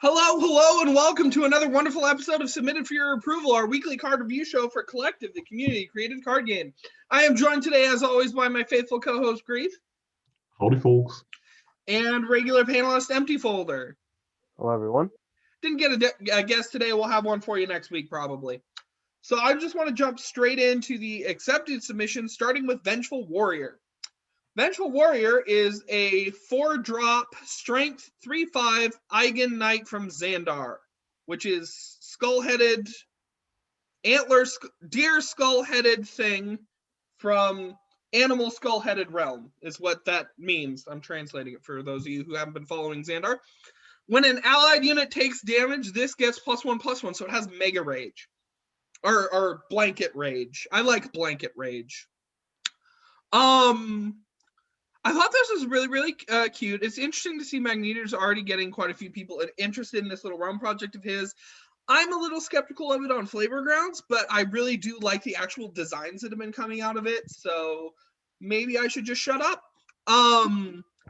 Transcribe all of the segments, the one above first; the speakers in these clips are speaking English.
Hello, and welcome to another wonderful episode of Submitted for Your Approval, our weekly card review show for Collective, the community-created card game. I am joined today, as always, by my faithful co-host, Grief. Howdy, folks. And regular panelist, Empty Folder. Hello, everyone. Didn't get a guest today. We'll have one for you next week, probably. So I just want to jump straight into the accepted submissions, starting with Vengeful Warrior. Vengeful Warrior is a 4-drop strength 3/5 Eigen Knight from Xandar, which is skull-headed, deer skull-headed thing from Animal Skull-Headed Realm, is what that means. I'm translating it for those of you who haven't been following Xandar. When an allied unit takes damage, this gets +1/+1, so it has Mega Rage. Or Blanket Rage. I like Blanket Rage. I thought this was really cute. It's interesting to see Magnetor's already getting quite a few people interested in this little realm project of his. I'm a little skeptical of it on flavor grounds, but I really do like the actual designs that have been coming out of it, so maybe I should just shut up.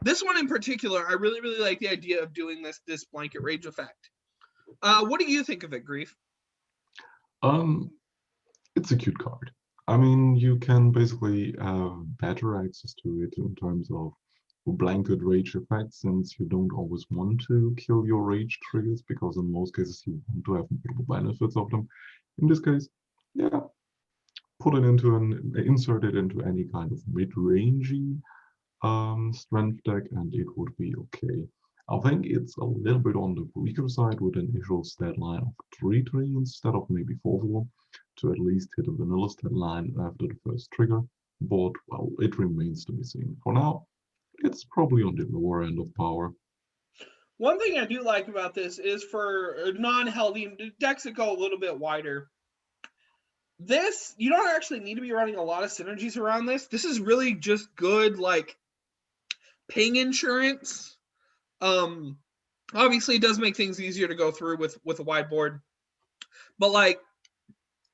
This one in particular, I really like the idea of doing this Blanket Rage effect. What do you think of it, Grief? It's a cute card. I mean, you can basically have better access to it in terms of blanket rage effects, since you don't always want to kill your rage triggers, because in most cases you want to have multiple benefits of them. In this case, yeah, insert it into any kind of mid-rangey strength deck, and it would be okay. I think it's a little bit on the weaker side with an initial stat line of 3/3 instead of maybe 4/4 to at least hit a vanilla stat line after the first trigger, but well, it remains to be seen. For now, it's probably on the lower end of power. One thing I do like about this is for non-healthy decks that go a little bit wider, this, you don't actually need to be running a lot of synergies around this. This is really just good, like, ping insurance. Obviously it does make things easier to go through with a wide board, but like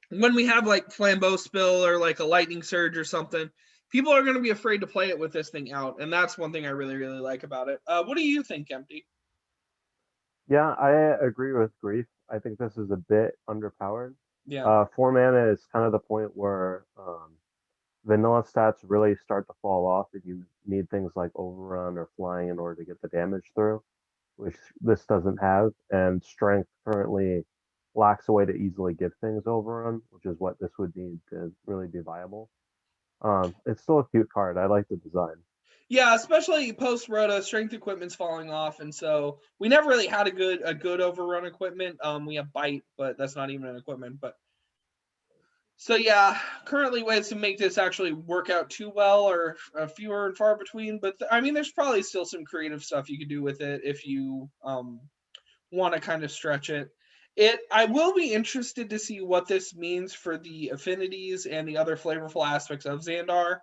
when we have like Flambeau Spill or like a Lightning Surge or something, people are going to be afraid to play it with this thing out, and that's one thing I really like about it. What do you think, Empty? Yeah, I agree with Grief. I think this is a bit underpowered. Yeah. 4 mana is kind of the point where vanilla stats really start to fall off, and you need things like Overrun or Flying in order to get the damage through, which this doesn't have, and Strength currently lacks a way to easily give things Overrun, which is what this would need to really be viable. It's still a cute card. I like the design. Yeah, especially post-Rota, strength equipment's falling off, and so we never really had a good Overrun equipment. We have Bite, but that's not even an equipment. But so yeah, currently ways to make this actually work out too well are fewer and far between. But I mean, there's probably still some creative stuff you could do with it if you want to kind of stretch it. I will be interested to see what this means for the affinities and the other flavorful aspects of Xandar.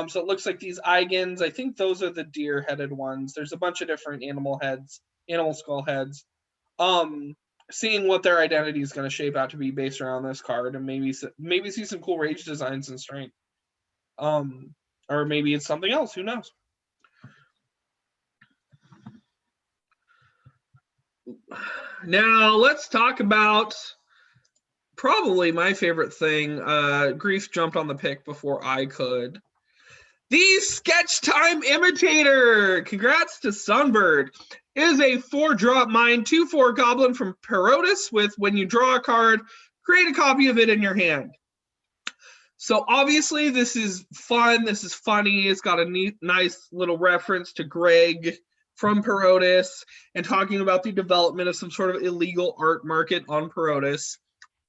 So it looks like these Eigens, I think those are the deer-headed ones. There's a bunch of different animal skull heads. Seeing what their identity is going to shape out to be based around this card, and maybe see some cool rage designs and strength. Or maybe it's something else. Who knows? Now let's talk about probably my favorite thing. Grief jumped on the pick before I could. The Sketchtime Imitator! Congrats to Sunbird. It is a 4-drop mine, 2/4 goblin from Perotis with, when you draw a card, create a copy of it in your hand. So obviously this is fun, this is funny, it's got a nice little reference to Greg from Perotis and talking about the development of some sort of illegal art market on Perotis.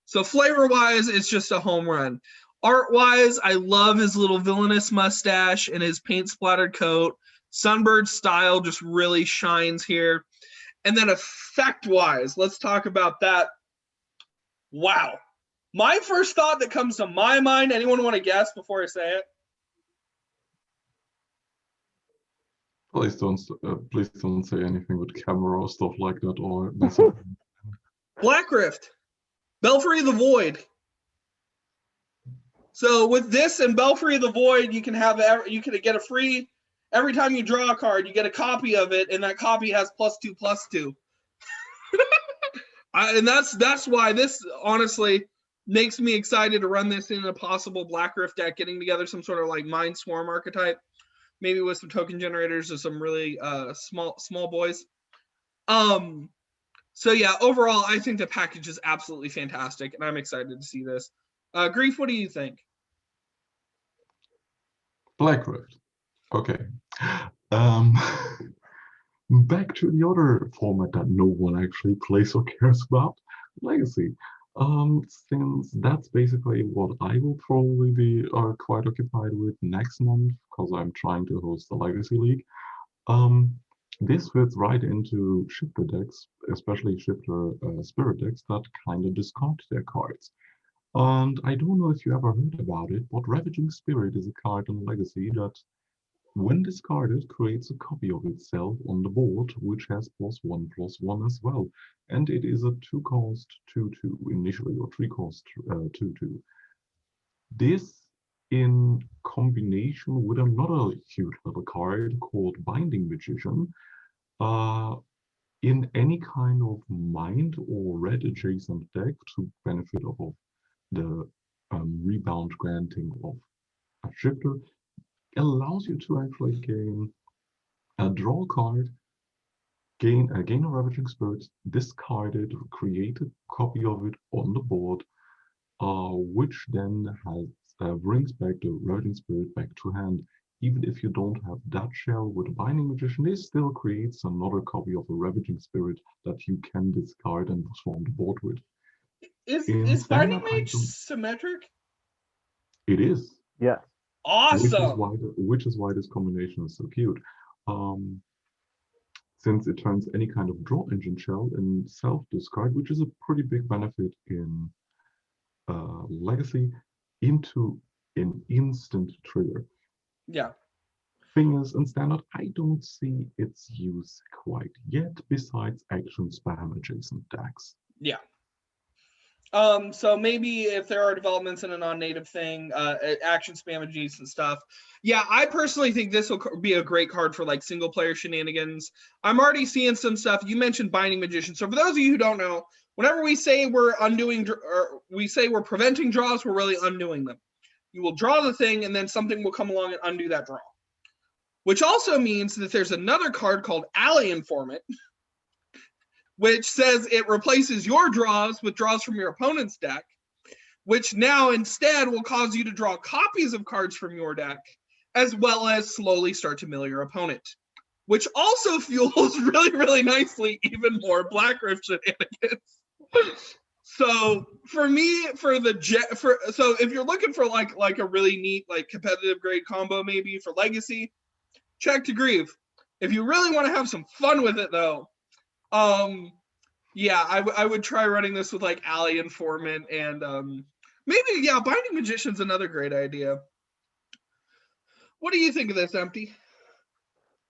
So flavor-wise, it's just a home run. Art-wise, I love his little villainous mustache and his paint-splattered coat. Sunbird's style just really shines here. And then effect-wise, let's talk about that. Wow. My first thought that comes to my mind, anyone want to guess before I say it? Please don't say anything with camera or stuff like that, or Black Rift, Belfry of the Void. So with this and Belfry of the Void, you can get a free, every time you draw a card, you get a copy of it, and that copy has +2/+2. And that's why this honestly makes me excited to run this in a possible Black Rift deck, getting together some sort of like Mind Swarm archetype, maybe with some token generators or some really small boys. So yeah, overall, I think the package is absolutely fantastic, and I'm excited to see this. Grief, what do you think? Black Rift. Okay. Um, back to the other format that no one actually plays or cares about, Legacy. Since that's basically what I will probably be quite occupied with next month, because I'm trying to host the Legacy League. This fits right into shifter decks, especially shifter spirit decks that kind of discard their cards. And I don't know if you ever heard about it, but Ravaging Spirit is a card in Legacy that, when discarded, creates a copy of itself on the board, which has +1/+1 as well. And it is a 2-cost 2/2 initially, or 3-cost 2/2. This, in combination with another cute little card called Binding Magician, in any kind of mind or red adjacent deck to benefit of the rebound granting of a shifter, allows you to actually gain a draw card, gain a Ravaging Spirit, discard it, create a copy of it on the board, which then brings back the Ravaging Spirit back to hand. Even if you don't have that shell with a Binding Magician, it still creates another copy of a Ravaging Spirit that you can discard and swarm the board with. Is Binding Mage symmetric? It is. Yeah. Awesome. Which is why this combination is so cute. Since it turns any kind of draw engine shell in self-discard, which is a pretty big benefit in Legacy, into an instant trigger. Yeah. Thing is, in Standard, I don't see its use quite yet, besides action spam adjacent decks. Yeah. So maybe if there are developments in a non-native thing, action spam adjacent stuff. Yeah, I personally think this will be a great card for like single player shenanigans. I'm already seeing some stuff. You mentioned Binding Magician. So for those of you who don't know, whenever we say we're undoing, or we say we're preventing draws, we're really undoing them. You will draw the thing, and then something will come along and undo that draw. Which also means that there's another card called Arie Informant, which says it replaces your draws with draws from your opponent's deck, which now instead will cause you to draw copies of cards from your deck, as well as slowly start to mill your opponent, which also fuels really, really nicely even more Black Rift shenanigans. So for me, so if you're looking for like a really neat like competitive grade combo maybe for Legacy, check to Grieve. If you really want to have some fun with it though, yeah, I would try running this with like Arie Informant and maybe Binding Magician's another great idea. What do you think of this, Empty?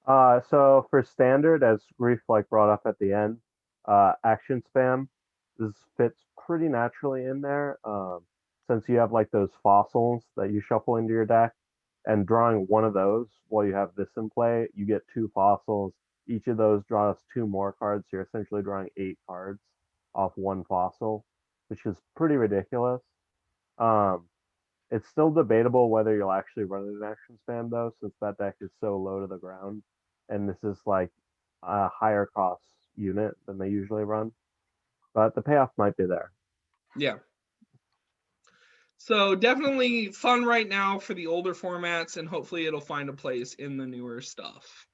So for standard, as Grief like brought up at the end, action spam, this fits pretty naturally in there. Since you have like those fossils that you shuffle into your deck, and drawing one of those while you have this in play, you get 2 fossils. Each of those draws 2 more cards. So you're essentially drawing 8 cards off 1 fossil, which is pretty ridiculous. It's still debatable whether you'll actually run an action spam though, since that deck is so low to the ground, and this is like a higher cost unit than they usually run. But the payoff might be there. Yeah. So definitely fun right now for the older formats, and hopefully it'll find a place in the newer stuff.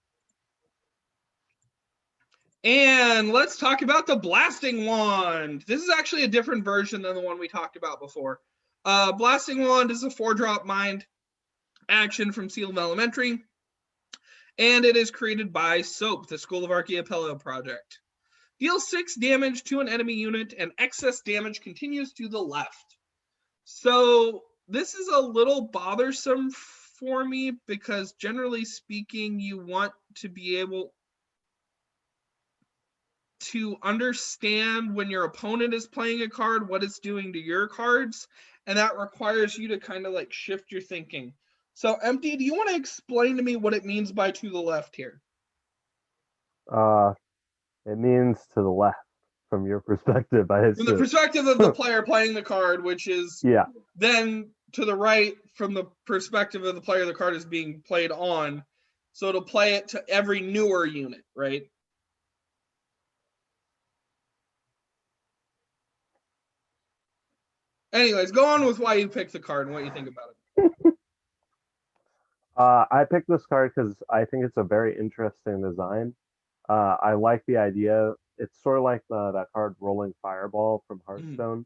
And let's talk about the Blasting Wand. This is actually a different version than the one we talked about before. Blasting Wand is a 4-drop mind action from Seal of Elementary, and it is created by SOAP, the School of Archipelago project. Deal 6 damage to an enemy unit, and excess damage continues to the left. So this is a little bothersome for me because generally speaking, you want to be able to understand when your opponent is playing a card, what it's doing to your cards, and that requires you to kind of like shift your thinking. So Empty, do you want to explain to me what it means by to the left here? It means to the left. from your perspective, I From assume. the perspective of the player playing the card, which is Yeah. then to the right from the perspective of the player the card is being played on. So it'll play it to every newer unit, right? Anyways, go on with why you picked the card and what you think about it. I picked this card because I think it's a very interesting design. I like the idea. It's sort of like that card Rolling Fireball from Hearthstone,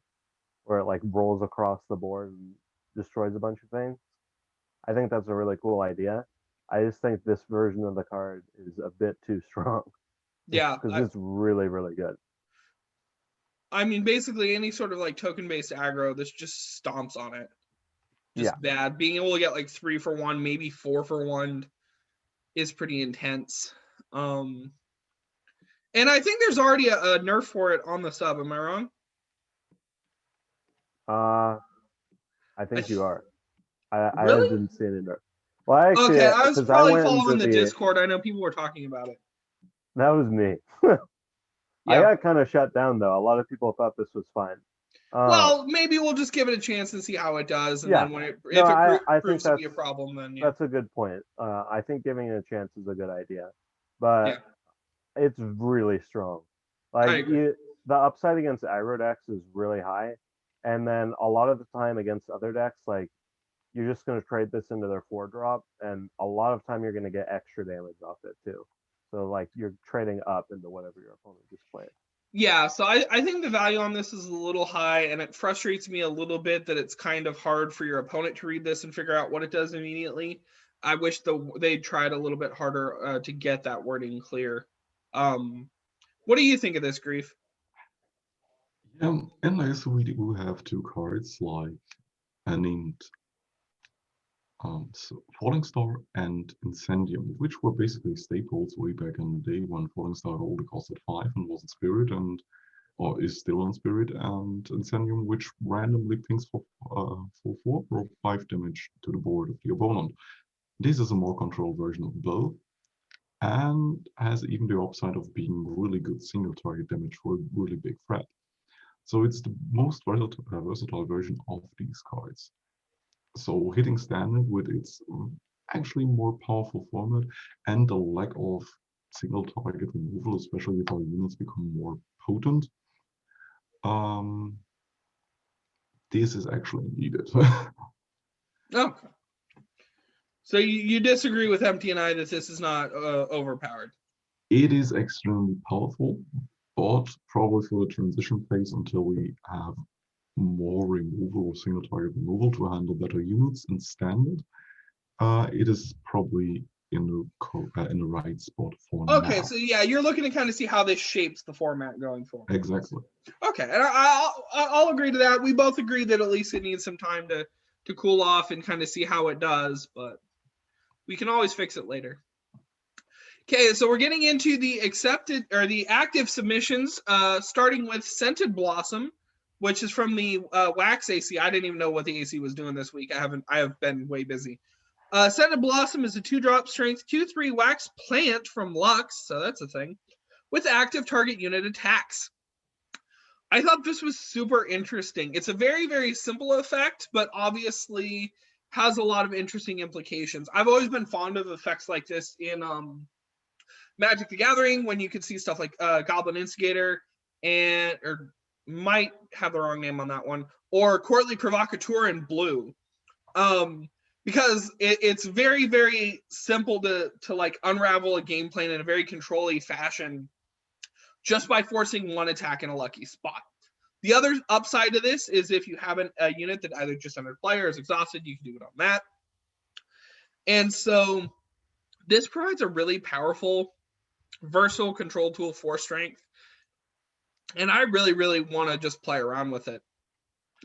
where it like rolls across the board and destroys a bunch of things. I think that's a really cool idea. I just think this version of the card is a bit too strong. Yeah. Because it's really, really good. I mean, basically any sort of like token-based aggro, this just stomps on it. Just bad. Being able to get like 3 for 1, maybe 4 for 1 is pretty intense. And I think there's already a nerf for it on the sub. Am I wrong? I think you are. I Really? didn't see any nerf. Well, actually, okay, I was because probably went following into the Discord. I know people were talking about it. That was me. I got kind of shut down though. A lot of people thought this was fine. Well, maybe we'll just give it a chance and see how it does, and then when if it proves to be a problem, then that's a good point. I think giving it a chance is a good idea, but it's really strong. Like the upside against aggro decks is really high, and then a lot of the time against other decks, like you're just going to trade this into their 4-drop, and a lot of time you're going to get extra damage off it too. So like you're trading up into whatever your opponent just played. Yeah, so I think the value on this is a little high, and it frustrates me a little bit that it's kind of hard for your opponent to read this and figure out what it does immediately. I wish they'd tried a little bit harder to get that wording clear. What do you think of this, Grief? In this we do have 2 cards like named so Falling Star and Incendium, which were basically staples way back in the day when Falling Star only costed 5 and was in Spirit or is still in Spirit, and Incendium, which randomly pings for 4 or 5 damage to the board of the opponent. This is a more controlled version of both, and has even the upside of being really good single target damage for a really big threat. So it's the most versatile version of these cards. So hitting standard with its actually more powerful format and the lack of single target removal, especially if our units become more potent, this is actually needed. Okay. So you disagree with Empty and I that this is not overpowered? It is extremely powerful, but probably for the transition phase until we have more removal or single target removal to handle better units in standard, it is probably in the right spot for now. Okay, so yeah, you're looking to kind of see how this shapes the format going forward. Exactly. Okay, and I'll agree to that. We both agree that at least it needs some time to cool off and kind of see how it does, but we can always fix it later. Okay, so we're getting into the active submissions, starting with Scented Blossom, which is from the Wax AC. I didn't even know what the AC was doing this week. I have been way busy. Scented Blossom is a 2-drop strength 2/3 wax plant from Lux, so that's a thing, with active target unit attacks. I thought this was super interesting. It's a very, very simple effect, but obviously has a lot of interesting implications. I've always been fond of effects like this in Magic the Gathering, when you could see stuff like Goblin Instigator or might have the wrong name on that one, or Courtly Provocateur in blue. Because it's very, very simple to like unravel a game plan in a very control-y fashion just by forcing one attack in a lucky spot. The other upside to this is if you have a unit that either just under play or is exhausted, you can do it on that. And so this provides a really powerful, versatile control tool for strength. And I really, really want to just play around with it.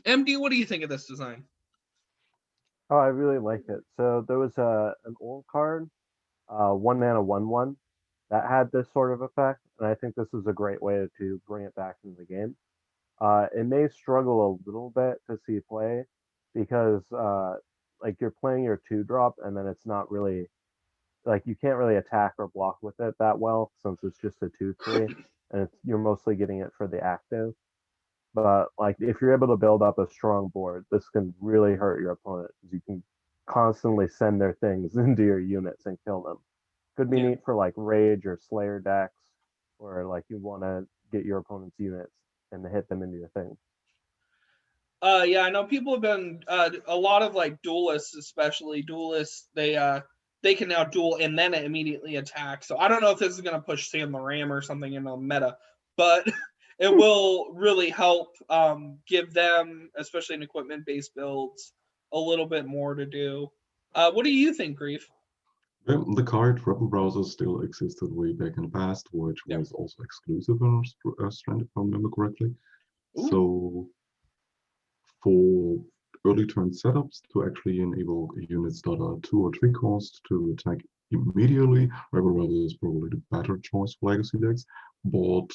MD, what do you think of this design? Oh, I really like it. So there was an old card, 1 mana 1/1, that had this sort of effect, and I think this is a great way to bring it back into the game. It may struggle a little bit to see play because like you're playing your 2-drop and then it's not really like you can't really attack or block with it that well since it's just a 2/3. and you're mostly getting it for the active. But like if you're able to build up a strong board, this can really hurt your opponent because you can constantly send their things into your units and kill them. Could be Yeah. neat for like Rage or Slayer decks, or like you want to get your opponent's units and hit them into your thing. Yeah, I know people have been a lot of like duelists, especially duelists. They can now duel and then immediately attack. So I don't know if this is going to push Sam the Ram or something in the meta, but it will really help give them, especially in equipment-based builds, a little bit more to do. What do you think, Grief? The card Rebel Browser still existed way back in the past, which Yeah. was also exclusive on Strand, if I remember correctly. Ooh. So for early turn setups to actually enable units that are 2 or 3 cost to attack immediately, Rebel Browser is probably the better choice for legacy decks. But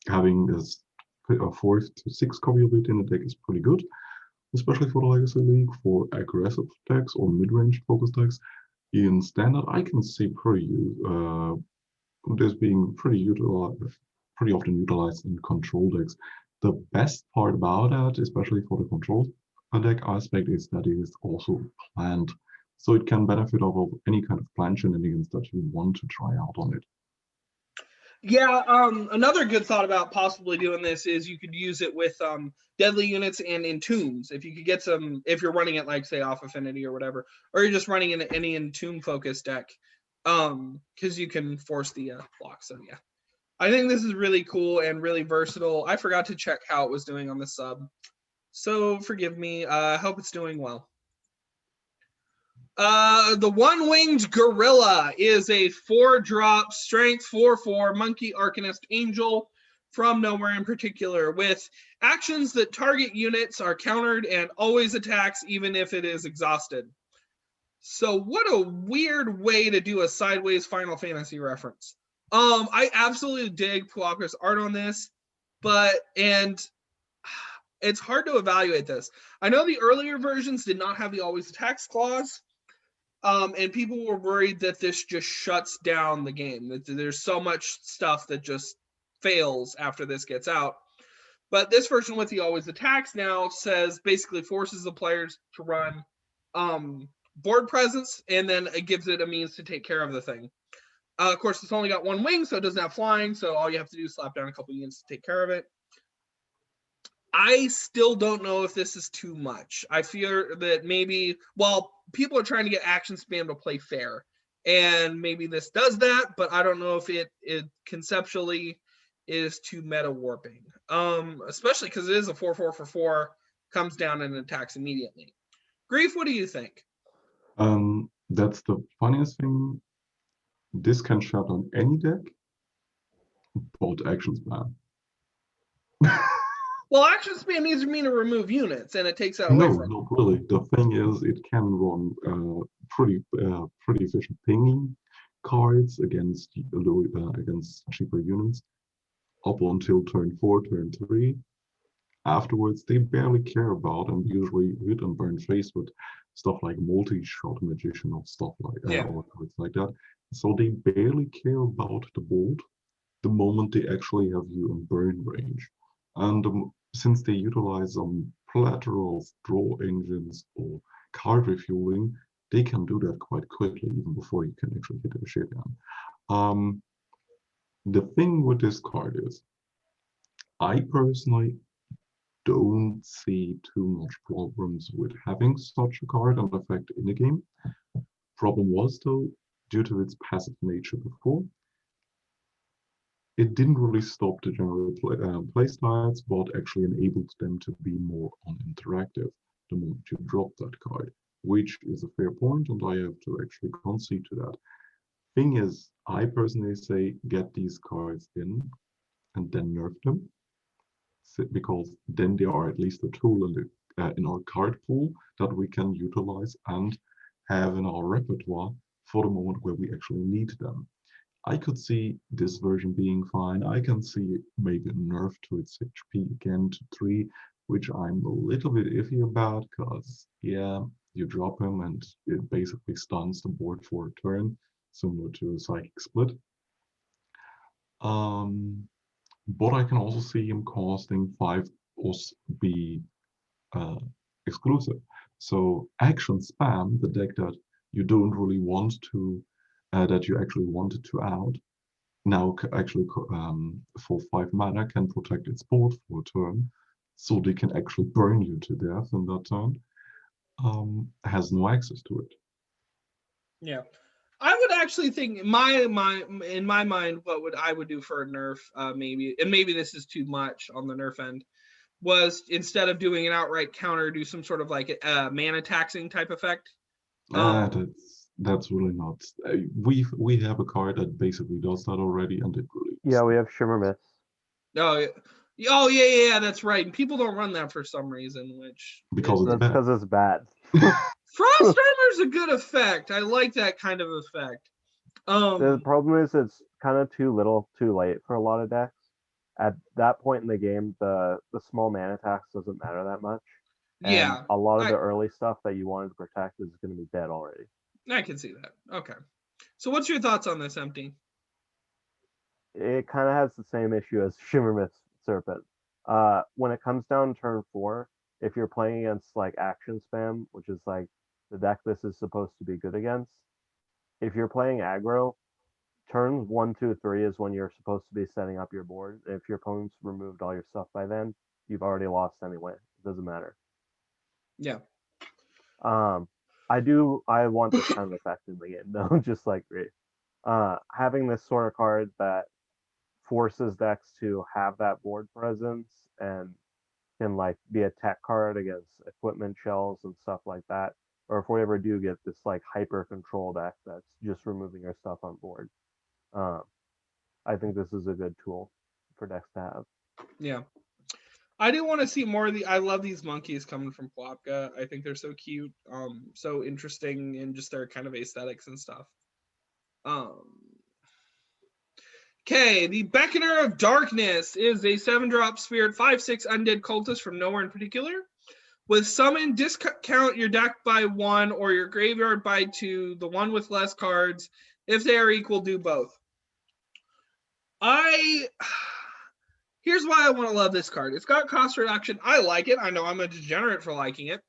having this 4 to 6 copy of it in a deck is pretty good, especially for the Legacy League. For aggressive decks or mid-range focus decks, in standard, I can see this being pretty often utilized in control decks. The best part about that, especially for the control deck aspect, is that it is also planned. So it can benefit off of any kind of plan shenanigans that you want to try out on it. Yeah, another good thought about possibly doing this is you could use it with deadly units and entombs. If you could get some, if you're running it like say off affinity or whatever, or you're just running in any entomb focused deck, because you can force the block. So yeah, I think this is really cool and really versatile. I forgot to check how it was doing on the sub, so forgive me. I hope it's doing well. The One-Winged Gorilla is a 4-drop strength 4/4 monkey arcanist angel from nowhere in particular, with actions that target units are countered and always attacks even if it is exhausted. So what a weird way to do a sideways Final Fantasy reference. I absolutely dig Puakra's art on this, and it's hard to evaluate this. I know the earlier versions did not have the always attacks clause. And people were worried that this just shuts down the game, that there's so much stuff that just fails after this gets out. But this version with the always attacks now says basically forces the players to run board presence, and then it gives it a means to take care of the thing. Of course, it's only got 1 wing, so it doesn't have flying, so all you have to do is slap down a couple units to take care of it. I still don't know if this is too much. I fear that maybe, well, people are trying to get action spam to play fair, and maybe this does that, but I don't know if it conceptually is too meta warping. Especially because it is a 4/4 for 4, comes down and attacks immediately. Grief, what do you think? That's the funniest thing. This can shut on any deck, but action spam. Well, action spam needs me to remove units, and it takes that away from. No, not really. The thing is, it can run pretty efficient pinging cards against cheaper units up until turn 4, turn 3. Afterwards, they barely care about, and usually hit and burn face with stuff like multi-shot magician or stuff like or cards like that. So they barely care about the board the moment they actually have you in burn range. And since they utilize a plethora of draw engines or card refueling, they can do that quite quickly, even before you can actually hit a shit down. The thing with this card is, I personally don't see too much problems with having such a card and effect in the game. Problem was, though, due to its passive nature before, it didn't really stop the general play styles, but actually enabled them to be more uninteractive the moment you drop that card, which is a fair point, and I have to actually concede to that. Thing is, I personally say get these cards in and then nerf them, because then they are at least a tool in our card pool that we can utilize and have in our repertoire for the moment where we actually need them. I could see this version being fine. I can see maybe a nerf to its HP again to 3, which I'm a little bit iffy about, because, yeah, you drop him and it basically stuns the board for a turn, similar to a Psychic Split. But I can also see him costing 5 or be exclusive. So action spam, the deck that you don't really want to, that you actually wanted to out, now actually for 5 mana can protect its board for a turn, so they can actually burn you to death in that turn. Has no access to it. Yeah. I would actually think in my mind, what I would do for a nerf, maybe, and maybe this is too much on the nerf end, was instead of doing an outright counter, do some sort of like a mana taxing type effect. That's really not. We have a card that basically does that already, and it really. Yeah, we have Shimmer Mist. Oh yeah, that's right. And people don't run that for some reason, which because it's bad. Because it's bad. Frost Armor's a good effect. I like that kind of effect. The problem is it's kind of too little, too late for a lot of decks. At that point in the game, the small mana tax doesn't matter that much. And yeah, a lot of the early stuff that you wanted to protect is going to be dead already. I can see that. Okay. So what's your thoughts on this, Empty? It kind of has the same issue as Shimmer Mist Serpent. When it comes down turn 4, if you're playing against like action spam, which is like the deck this is supposed to be good against, if you're playing aggro, turns 1, 2, 3 is when you're supposed to be setting up your board. If your opponent's removed all your stuff by then, you've already lost anyway. It doesn't matter. Yeah. I want this kind of effect in the game, though, just like Ray. Having this sort of card that forces decks to have that board presence and can like be a tech card against equipment shells and stuff like that. Or if we ever do get this like hyper control deck that's just removing your stuff on board. I think this is a good tool for decks to have. Yeah. I do want to see more of the. I love these monkeys coming from Plopka. I think they're so cute, so interesting in just their kind of aesthetics and stuff. Okay, the Beckoner of Darkness is a 7-drop spirit, 5/6 undead cultist from nowhere in particular. With summon, discount your deck by 1 or your graveyard by 2. The one with less cards, if they are equal, do both. Here's why I want to love this card. It's got cost reduction. I like it. I know I'm a degenerate for liking it.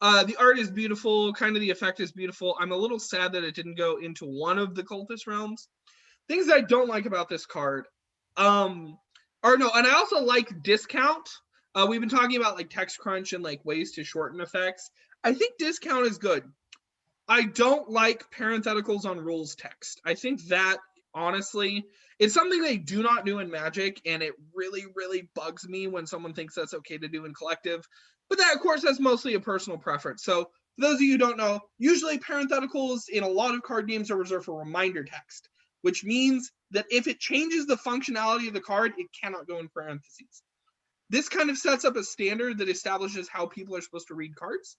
The art is beautiful. Kind of the effect is beautiful. I'm a little sad that it didn't go into one of the cultist realms. Things that I don't like about this card. And I also like discount. We've been talking about like text crunch and like ways to shorten effects. I think discount is good. I don't like parentheticals on rules text. I think that, honestly, it's something they do not do in Magic, and it really, really bugs me when someone thinks that's okay to do in Collective. But that, of course, that's mostly a personal preference. So for those of you who don't know, usually parentheticals in a lot of card games are reserved for reminder text, which means that if it changes the functionality of the card, it cannot go in parentheses. This kind of sets up a standard that establishes how people are supposed to read cards.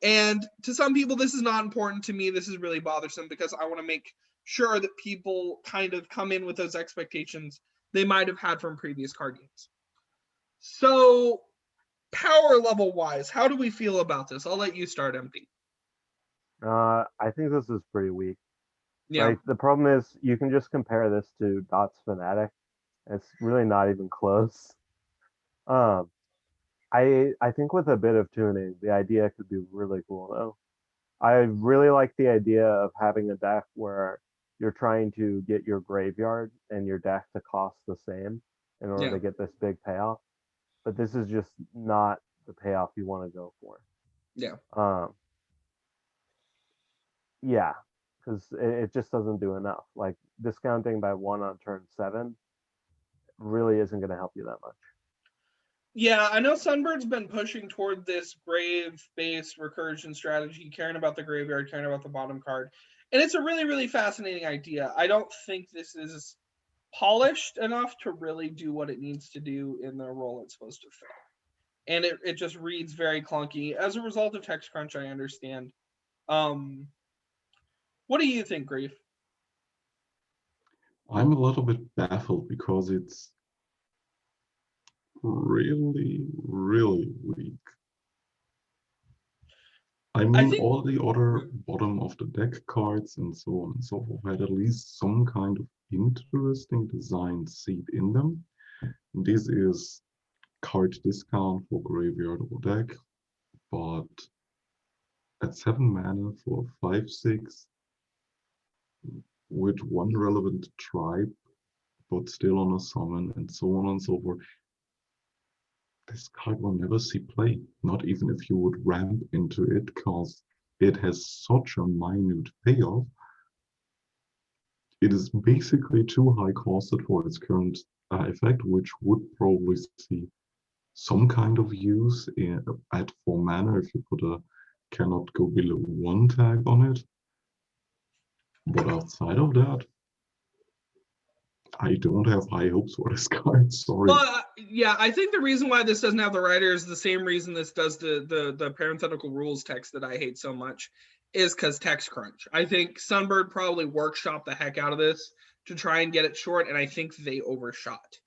And to some people, this is not important. To me, this is really bothersome because I want to make sure that people kind of come in with those expectations they might have had from previous card games. So, power level wise, how do we feel about this? I'll let you start, Empty. I think this is pretty weak. Yeah. Like, the problem is you can just compare this to Dot's Fanatic. It's really not even close. I think with a bit of tuning, the idea could be really cool though. I really like the idea of having a deck where you're trying to get your graveyard and your deck to cost the same in order to get this big payoff. But this is just not the payoff you want to go for. Yeah. Yeah, because it just doesn't do enough. Like discounting by 1 on turn 7 really isn't going to help you that much. Yeah, I know Sunbird's been pushing toward this grave-based recursion strategy, caring about the graveyard, caring about the bottom card. And it's a really, really fascinating idea. I don't think this is polished enough to really do what it needs to do in the role it's supposed to fill. And it just reads very clunky. As a result of text crunch, I understand. What do you think, Grief? I'm a little bit baffled because it's really, really weak. I I mean, think all the other bottom of the deck cards and so on and so forth had at least some kind of interesting design seed in them. This is card discount for graveyard or deck, but at 7 mana for 5/6 with one relevant tribe, but still on a summon and so on and so forth. This card will never see play, not even if you would ramp into it, because it has such a minute payoff. It is basically too high costed for its current effect, which would probably see some kind of use at 4 mana if you put a cannot go below 1 tag on it. But outside of that, I don't have high hopes for this card. Sorry. Well, yeah, I think the reason why this doesn't have the writer is the same reason this does the parenthetical rules text that I hate so much, is because text crunch. I think Sunbird probably workshopped the heck out of this to try and get it short, and I think they overshot.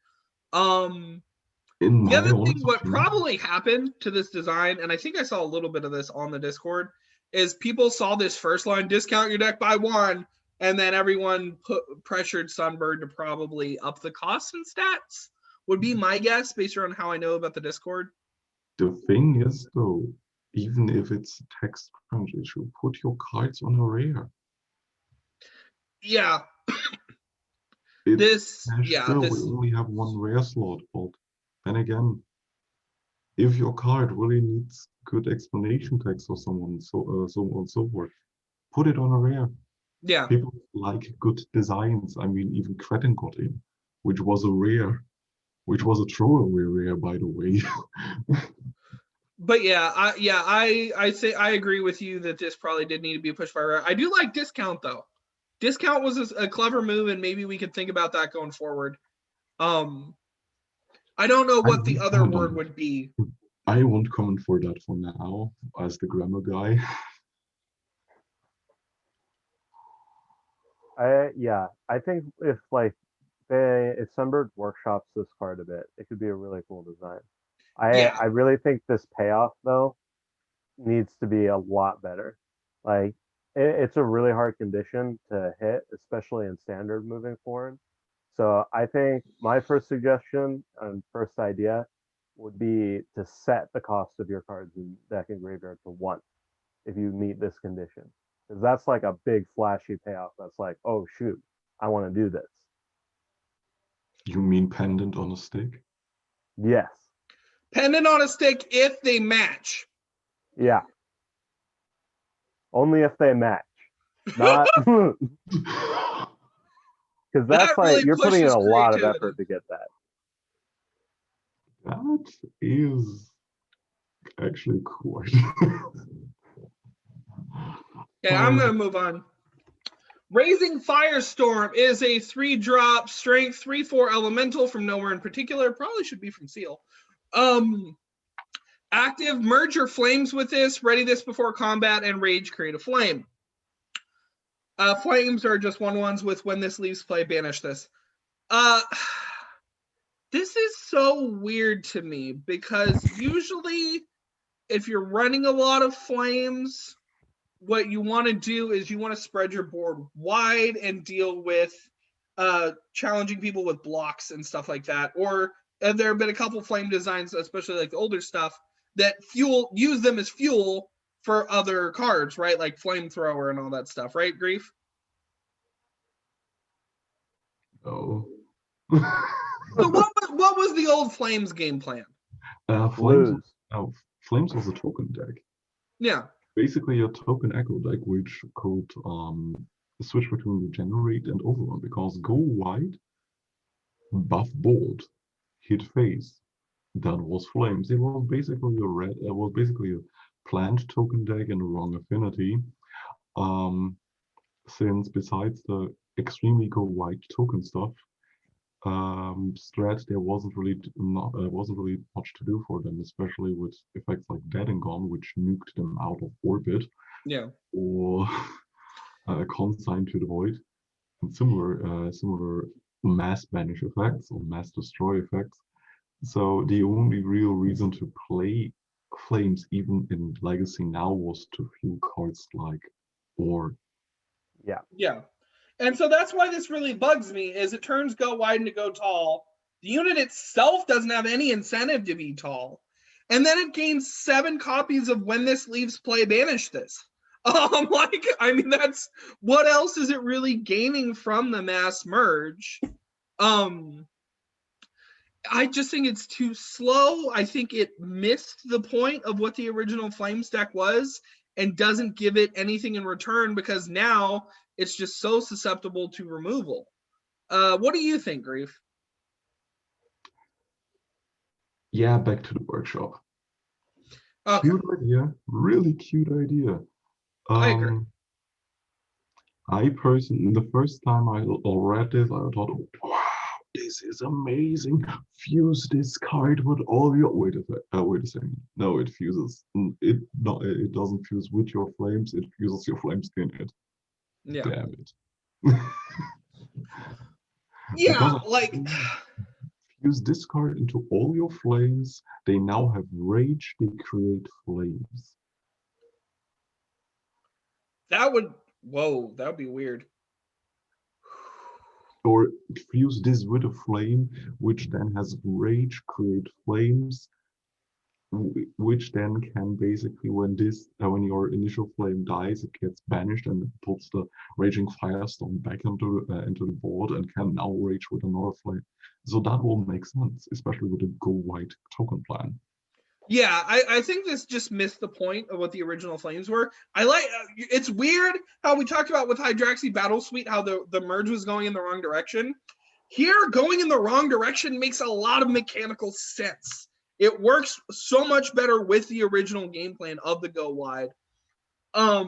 In The my other thing, honest what opinion, probably happened to this design, and I think I saw a little bit of this on the Discord, is people saw this first line, discount your deck by 1, and then everyone pressured Sunbird to probably up the costs and stats, would be my guess based on how I know about the Discord. the thing is, though, even if it's a text crunch issue, put your cards on a rare. Yeah. It's We only have one rare slot, but then again, if your card really needs good explanation text or someone, so on and so forth, put it on a rare. Yeah. People like good designs. I mean, even Cretin got in, which was a rare, which was a throwaway rare, by the way. But yeah, I say I agree with you that this probably did need to be pushed by rare. I do like discount though. Discount was a clever move, and maybe we could think about that going forward. I don't know what the other word would be. I won't comment for that for now, as the grammar guy. I think if Sunbird workshops this card a bit, it could be a really cool design. I really think this payoff though needs to be a lot better. Like it's a really hard condition to hit, especially in standard moving forward. So I think my first suggestion and first idea would be to set the cost of your cards in deck and graveyard to 1 if you meet this condition. Because that's like a big flashy payoff. That's like, oh shoot, I want to do this. You mean pendant on a stick? Yes. Pendant on a stick if they match. Yeah. Only if they match. Not because that's That like really you're putting in pushes a lot of creativity. effort to get that. That is actually quite. Okay, I'm gonna move on. Razing Firestorm is a 3-drop strength 3/4 elemental from nowhere in particular. Probably should be from Seal. Active, merge your flames with this, ready this before combat, and rage, create a flame. Flames are just 1/1s with when this leaves play, banish this. This is so weird to me because usually if you're running a lot of flames, what you want to do is you want to spread your board wide and deal with challenging people with blocks and stuff like that. Or there have been a couple flame designs, especially like the older stuff, that use them as fuel for other cards, right? Like flamethrower and all that stuff, right, Grief? Oh. So what was the old Flames game plan? Flames was a token deck. Yeah. Basically a token echo deck which could switch between regenerate and overrun, because go wide, buff board, hit face. That was flames. It was basically a plant token deck and a wrong affinity. Since besides the extremely go wide token stuff, strat there wasn't really much to do for them, especially with effects like Dead and Gone, which nuked them out of orbit. Yeah. Or Consign to the Void, and similar mass banish effects or mass destroy effects. So the only real reason to play flames, even in Legacy now, was to fuel cards like Or. Yeah. Yeah. And so that's why this really bugs me, is it turns go wide and to go tall. The unit itself doesn't have any incentive to be tall. And then it gains 7 copies of when this leaves play, banish this. That's what else is it really gaining from the mass merge? I just think it's too slow. I think it missed the point of what the original Flames deck was and doesn't give it anything in return, because now it's just so susceptible to removal. What do you think, Grief? Yeah, back to the workshop. Okay. Cute idea, really cute idea. I agree. I personally, the first time I read this, I thought, wow, this is amazing. Fuse this card with all your. Wait a second. No, it fuses. It doesn't fuse with your flames. It fuses your flames in it. Yeah. Damn it. Yeah, Because like fuse this card into all your flames. They now have rage. They create flames. that would be weird. Or fuse this with a flame, which then has rage, create flames, which then can basically, when your initial flame dies, it gets banished and it puts the Raging Firestorm back into the board and can now rage with another flame. So that will make sense, especially with the go white token plan. Yeah, I think this just missed the point of what the original Flames were. It's weird how we talked about with Hydraxi Battle Suite, how the merge was going in the wrong direction. Here, going in the wrong direction makes a lot of mechanical sense. It works so much better with the original game plan of the go wide. I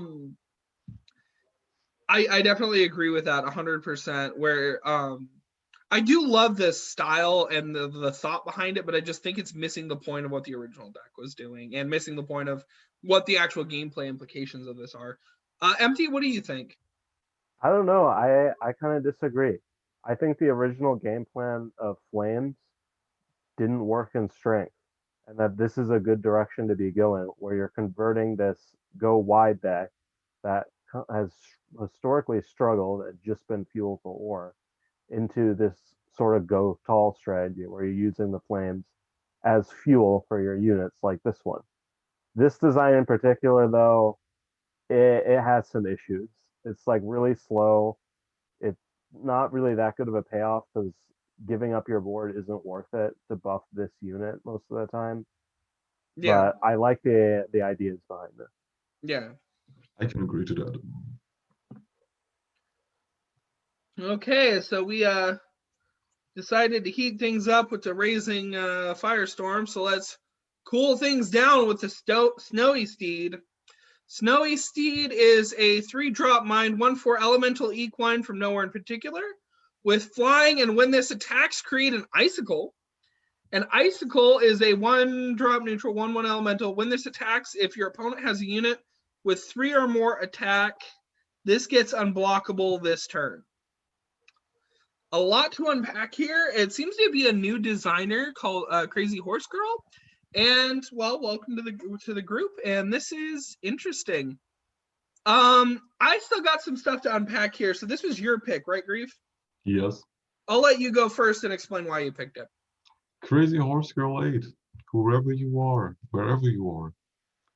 definitely agree with that 100%, where I do love this style and the thought behind it, but I just think it's missing the point of what the original deck was doing and missing the point of what the actual gameplay implications of this are. Empty, what do you think? I don't know. I kind of disagree. I think the original game plan of Flames didn't work in strength, and that this is a good direction to be going, where you're converting this go wide deck that has historically struggled and just been fuel for Ore into this sort of go tall strategy where you're using the Flames as fuel for your units like this one. This design in particular, though, it has some issues. It's like really slow. It's not really that good of a payoff because giving up your board isn't worth it to buff this unit most of the time. Yeah, But I like the ideas behind this. yeah. I can agree to that. Okay, so we decided to heat things up with the Razing Firestorm. So let's cool things down with the Snowy Steed. Snowy Steed is a 3-drop mind 1/4 elemental equine from nowhere in particular, with flying, and when this attacks, create an icicle. An icicle is a 1-drop neutral 1/1 elemental. When this attacks, if your opponent has a unit with 3 or more attack, this gets unblockable this turn. A lot to unpack here. It seems to be a new designer called Crazy Horse Girl. And well, welcome to the group. And this is interesting. I still got some stuff to unpack here. So this was your pick, right, Grief? Yes. I'll let you go first and explain why you picked it. Crazy Horse Girl 8. Whoever you are, wherever you are,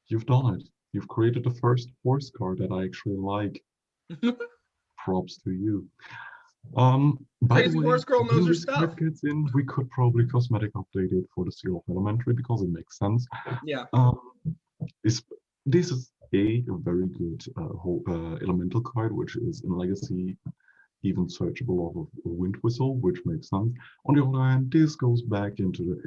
you've done it. You've created the first horse card that I actually like. Props to you. By Crazy the way, Horse Girl knows when her this stuff. card gets in, we could probably cosmetic update it for the Seal of Elementary because it makes sense. Yeah. This is a very good elemental card, which is in Legacy even searchable off of a Wind Whistle, which makes sense. On the other hand, this goes back into the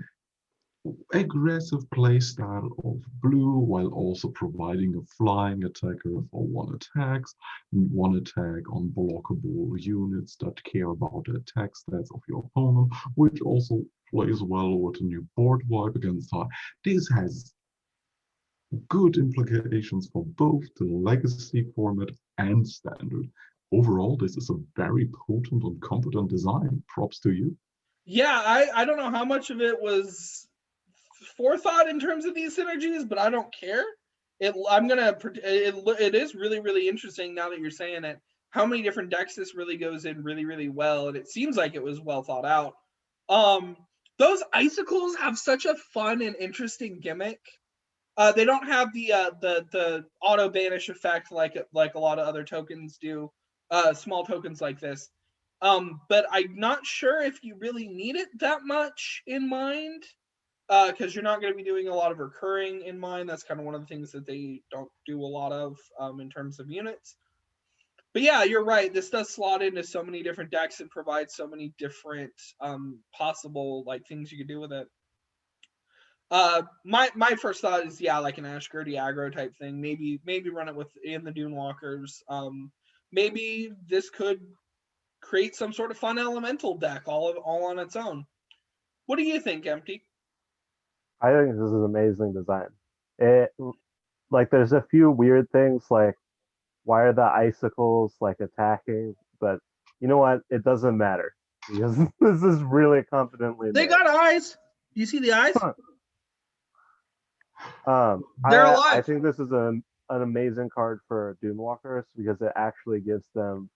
aggressive playstyle of blue while also providing a flying attacker for 1 attacks, 1 attack on blockable units that care about the attack stats of your opponent, which also plays well with a new board wipe against Hive. This has good implications for both the Legacy format and Standard. Overall, this is a very potent and competent design. Props to you. Yeah, I don't know how much of it was forethought in terms of these synergies, but I don't care. It is really, really interesting now that you're saying it, how many different decks this really goes in really, really well, and it seems like it was well thought out. Those icicles have such a fun and interesting gimmick. They don't have the auto banish effect like a lot of other tokens do, small tokens like this. But I'm not sure if you really need it that much in mind, because you're not going to be doing a lot of recurring in mind. That's kind of one of the things that they don't do a lot of in terms of units. But yeah, you're right. This does slot into so many different decks and provide so many different possible like things you could do with it. My first thought is like an Ash Gertie aggro type thing. Maybe run it in the Dunewalkers. Maybe this could create some sort of fun elemental deck all on its own. What do you think, Empty? I think this is amazing design. It like there's a few weird things like why are the icicles like attacking? But you know what? It doesn't matter because this is really confidently They made. got eyes. Do you see the eyes? They're alive. I think this is an amazing card for Dunewalkers because it actually gives them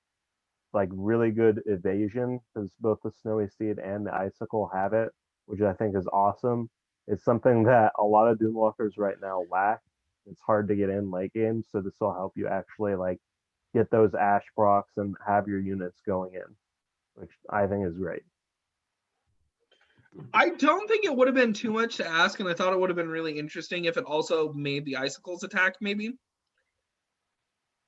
like really good evasion because both the Snowy Steed and the Icicle have it, which I think is awesome. It's something that a lot of Dunewalkers right now lack. It's hard to get in late game, so this will help you actually like get those Ash procs and have your units going in, which I think is great. I don't think it would have been too much to ask, and I thought it would have been really interesting if it also made the Icicles attack, maybe.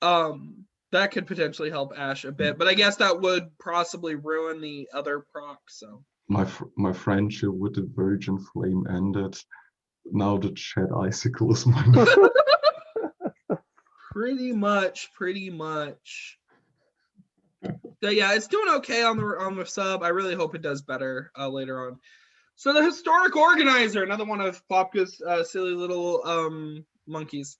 That could potentially help Ash a bit, but I guess that would possibly ruin the other proc, so. My friendship with the Virgin Flame ended. Now the Shed Icicle is mine. Pretty much. So yeah, it's doing okay on the sub. I really hope it does better later on. So the Historic Organizer, another one of Popka's silly little monkeys.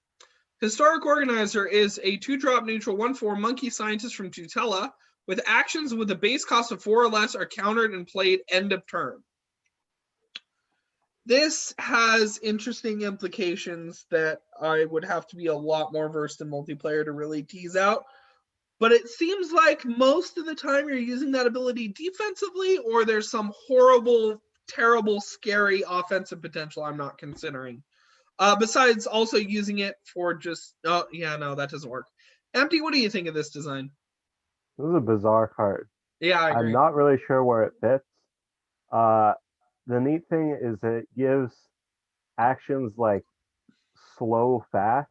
Historic Organizer is a 2-drop neutral 1/4 monkey scientist from Tutela with actions with a base cost of 4 or less are countered and played end of turn. This has interesting implications that I would have to be a lot more versed in multiplayer to really tease out. But it seems like most of the time you're using that ability defensively, or there's some horrible, terrible, scary offensive potential I'm not considering. Besides also using it for just, that doesn't work. Empty, what do you think of this design? This is a bizarre card. Yeah, I agree. I'm not really sure where it fits. The neat thing is it gives actions like slow fast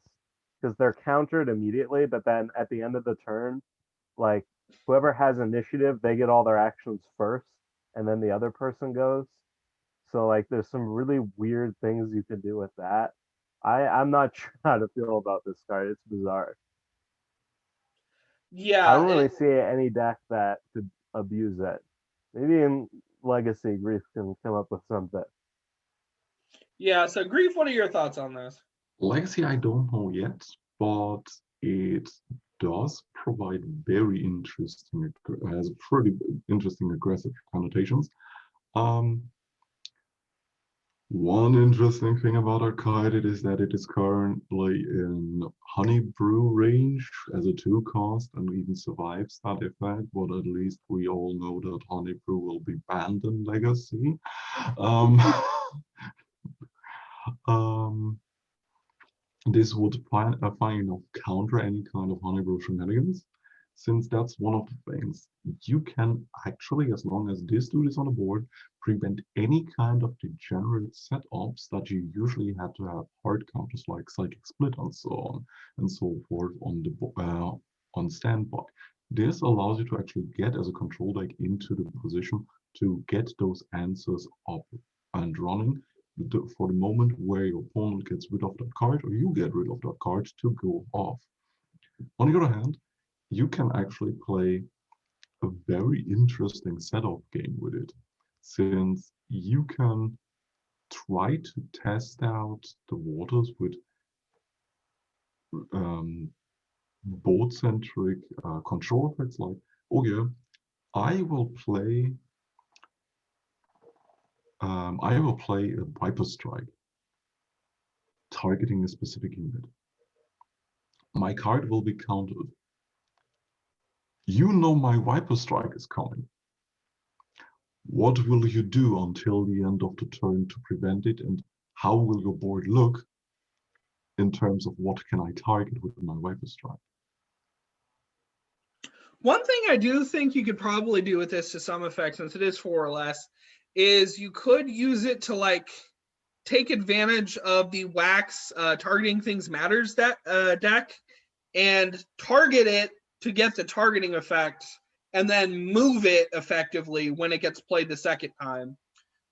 because they're countered immediately, but then at the end of the turn, like whoever has initiative, they get all their actions first, and then the other person goes. So like there's some really weird things you can do with that. I'm not sure how to feel about this card. It's bizarre. Yeah. I don't really see any deck that could abuse it. Maybe in Legacy, Grief can come up with something. Yeah, so Grief, what are your thoughts on this? Legacy, I don't know yet, but it does provide very interesting, has pretty interesting aggressive connotations. One interesting thing about Arcade is that it is currently in Honey Brew range as a 2-cost and even survives that effect, but at least we all know that Honey Brew will be banned in Legacy. This would fine enough counter any kind of Honey Brew shenanigans, since that's one of the things. You can actually, as long as this dude is on the board, prevent any kind of degenerate setups that you usually have to have hard counters like Psychic Split and so on and so forth on standby. This allows you to actually get as a control deck into the position to get those answers up and running for the moment where your opponent gets rid of that card or you get rid of that card to go off. On the other hand, you can actually play a very interesting setup game with it, since you can try to test out the waters with board-centric control effects like, oh yeah, I will play a Viper Strike. targeting a specific unit. My card will be countered. You know my Viper Strike is coming. What will you do until the end of the turn to prevent it, and how will your board look in terms of what can I target with my Viper Strike? One thing I do think you could probably do with this to some effect, since it is 4 or less, is you could use it to like take advantage of the wax targeting things matters deck and target it to get the targeting effect, and then move it effectively when it gets played the second time.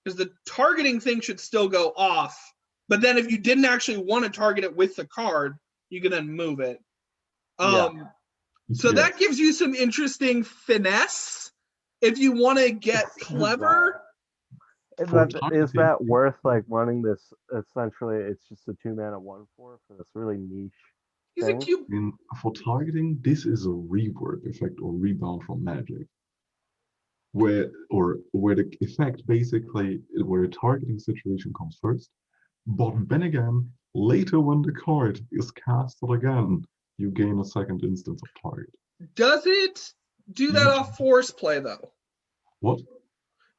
Because the targeting thing should still go off, but then if you didn't actually want to target it with the card, you can then move it. So that gives you some interesting finesse if you want to get clever. Is that worth like running this? Essentially, it's just a 2-mana 1/4 for this really niche thing. For targeting, this is a rework effect or rebound from Magic, where the effect basically where a targeting situation comes first, but then again later when the card is casted again, you gain a second instance of target. Does it do that off force play though? What?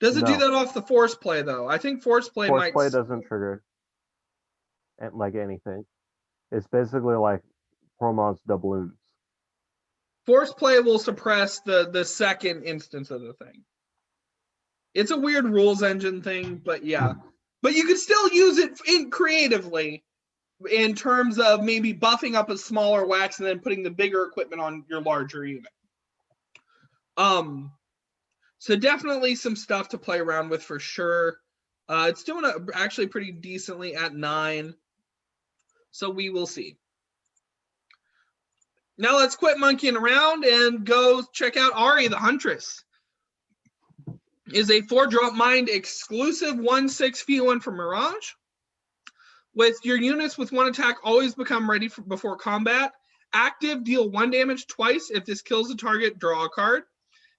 Does it do that off the force play though? I think force play doesn't trigger like anything. It's basically like Promont's doubloons. Force play will suppress the second instance of the thing. It's a weird rules engine thing, but yeah. But you could still use it creatively in terms of maybe buffing up a smaller wax and then putting the bigger equipment on your larger unit. So definitely some stuff to play around with for sure. It's doing actually pretty decently at 9. So we will see. Now let's quit monkeying around and go check out Arie the Huntress. Is a 4-drop mind exclusive 1/6 fee 1 for Mirage. With your units with 1 attack always become ready before combat. Active, deal 1 damage twice. If this kills the target, draw a card.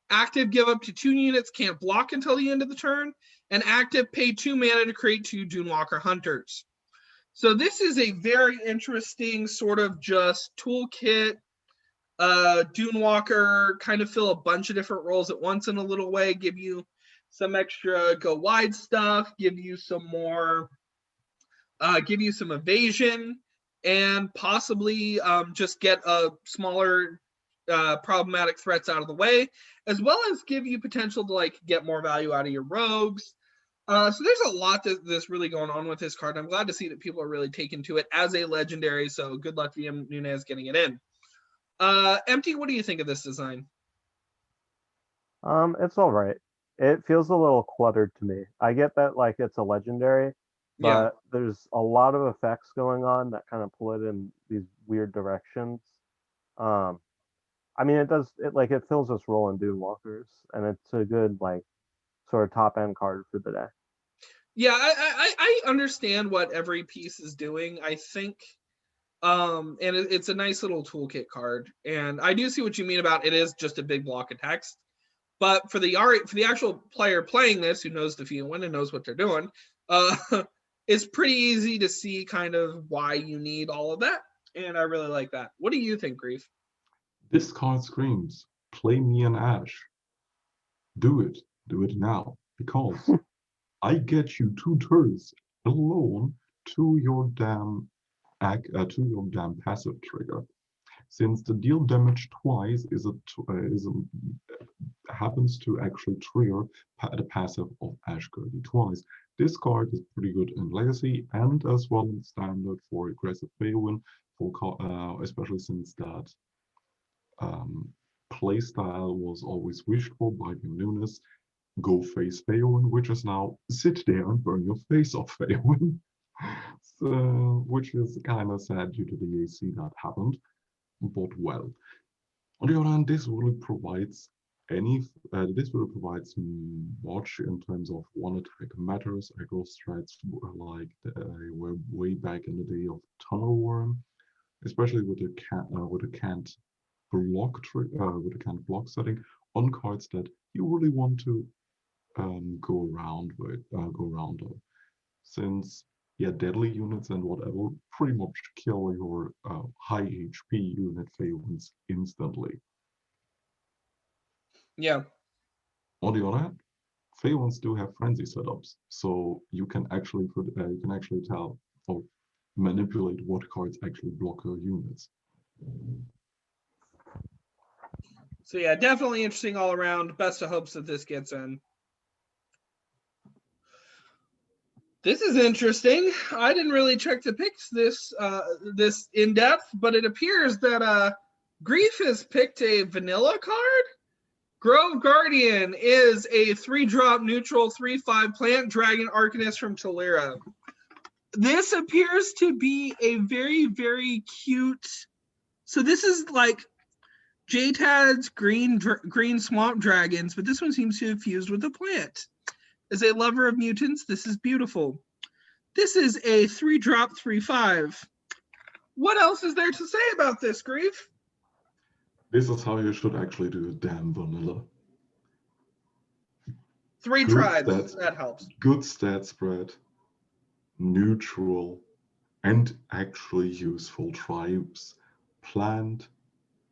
Active, give up to 2 units, can't block until the end of the turn. And active, pay 2 mana to create 2 Dunewalker Hunters. So this is a very interesting sort of just toolkit. Dunewalker kind of fill a bunch of different roles at once in a little way, give you some extra go wide stuff, give you some more, give you some evasion, and possibly just get a smaller problematic threats out of the way, as well as give you potential to like get more value out of your rogues. So there's a lot that's really going on with this card. I'm glad to see that people are really taking to it as a legendary. So good luck to VM Nunez getting it in. Empty, what do you think of this design? It's all right. It feels a little cluttered to me. I get that like it's a legendary, but there's a lot of effects going on that kind of pull it in these weird directions. I mean, it fills this role in Dunewalkers, and it's a good like sort of top end card for the day. Yeah, I understand what every piece is doing. I think, and it's a nice little toolkit card, and I do see what you mean about it is just a big block of text. But for the actual player playing this, who knows the feel when and knows what they're doing, it's pretty easy to see kind of why you need all of that, and I really like that. What do you think, Grief? This card screams, play me an Ash. Do it now, because I get you 2 turns alone to your damn passive trigger. Since the deal damage twice happens to actually trigger the passive of Ash Gaurdian twice. This card is pretty good in Legacy and as well in Standard for aggressive Failwin, especially since that playstyle was always wished for by VM Nunez. Go face Failwin, which is now sit there and burn your face off Failwin. So, which is kind of sad due to the AC that happened. But well, on the other hand, this really provides much in terms of 1 attack matters. Aggro strats like were way back in the day of Tunnel Worm, especially with the can't block setting on cards that you really want to go around of. Since deadly units and whatever pretty much kill your high HP unit Phaeons instantly. Yeah. On the other hand, Phaeons do have frenzy setups, so you can actually tell or manipulate what cards actually block your units. So yeah, definitely interesting all around. Best of hopes that this gets in. This is interesting. I didn't really check the picks this in depth, but it appears that Grief has picked a vanilla card. Grove Guardian is a 3-drop neutral 3/5 plant dragon arcanist from Talira. This appears to be a very, very cute. So this is like JTAD's green swamp dragons, but this one seems to have fused with a plant. As a lover of mutants, this is beautiful. This is a 3-drop 3/5. What else is there to say about this, Grief? This is how you should actually do a damn vanilla. 3 Good tribes, stats, that helps. Good stat spread, neutral, and actually useful tribes. Plant,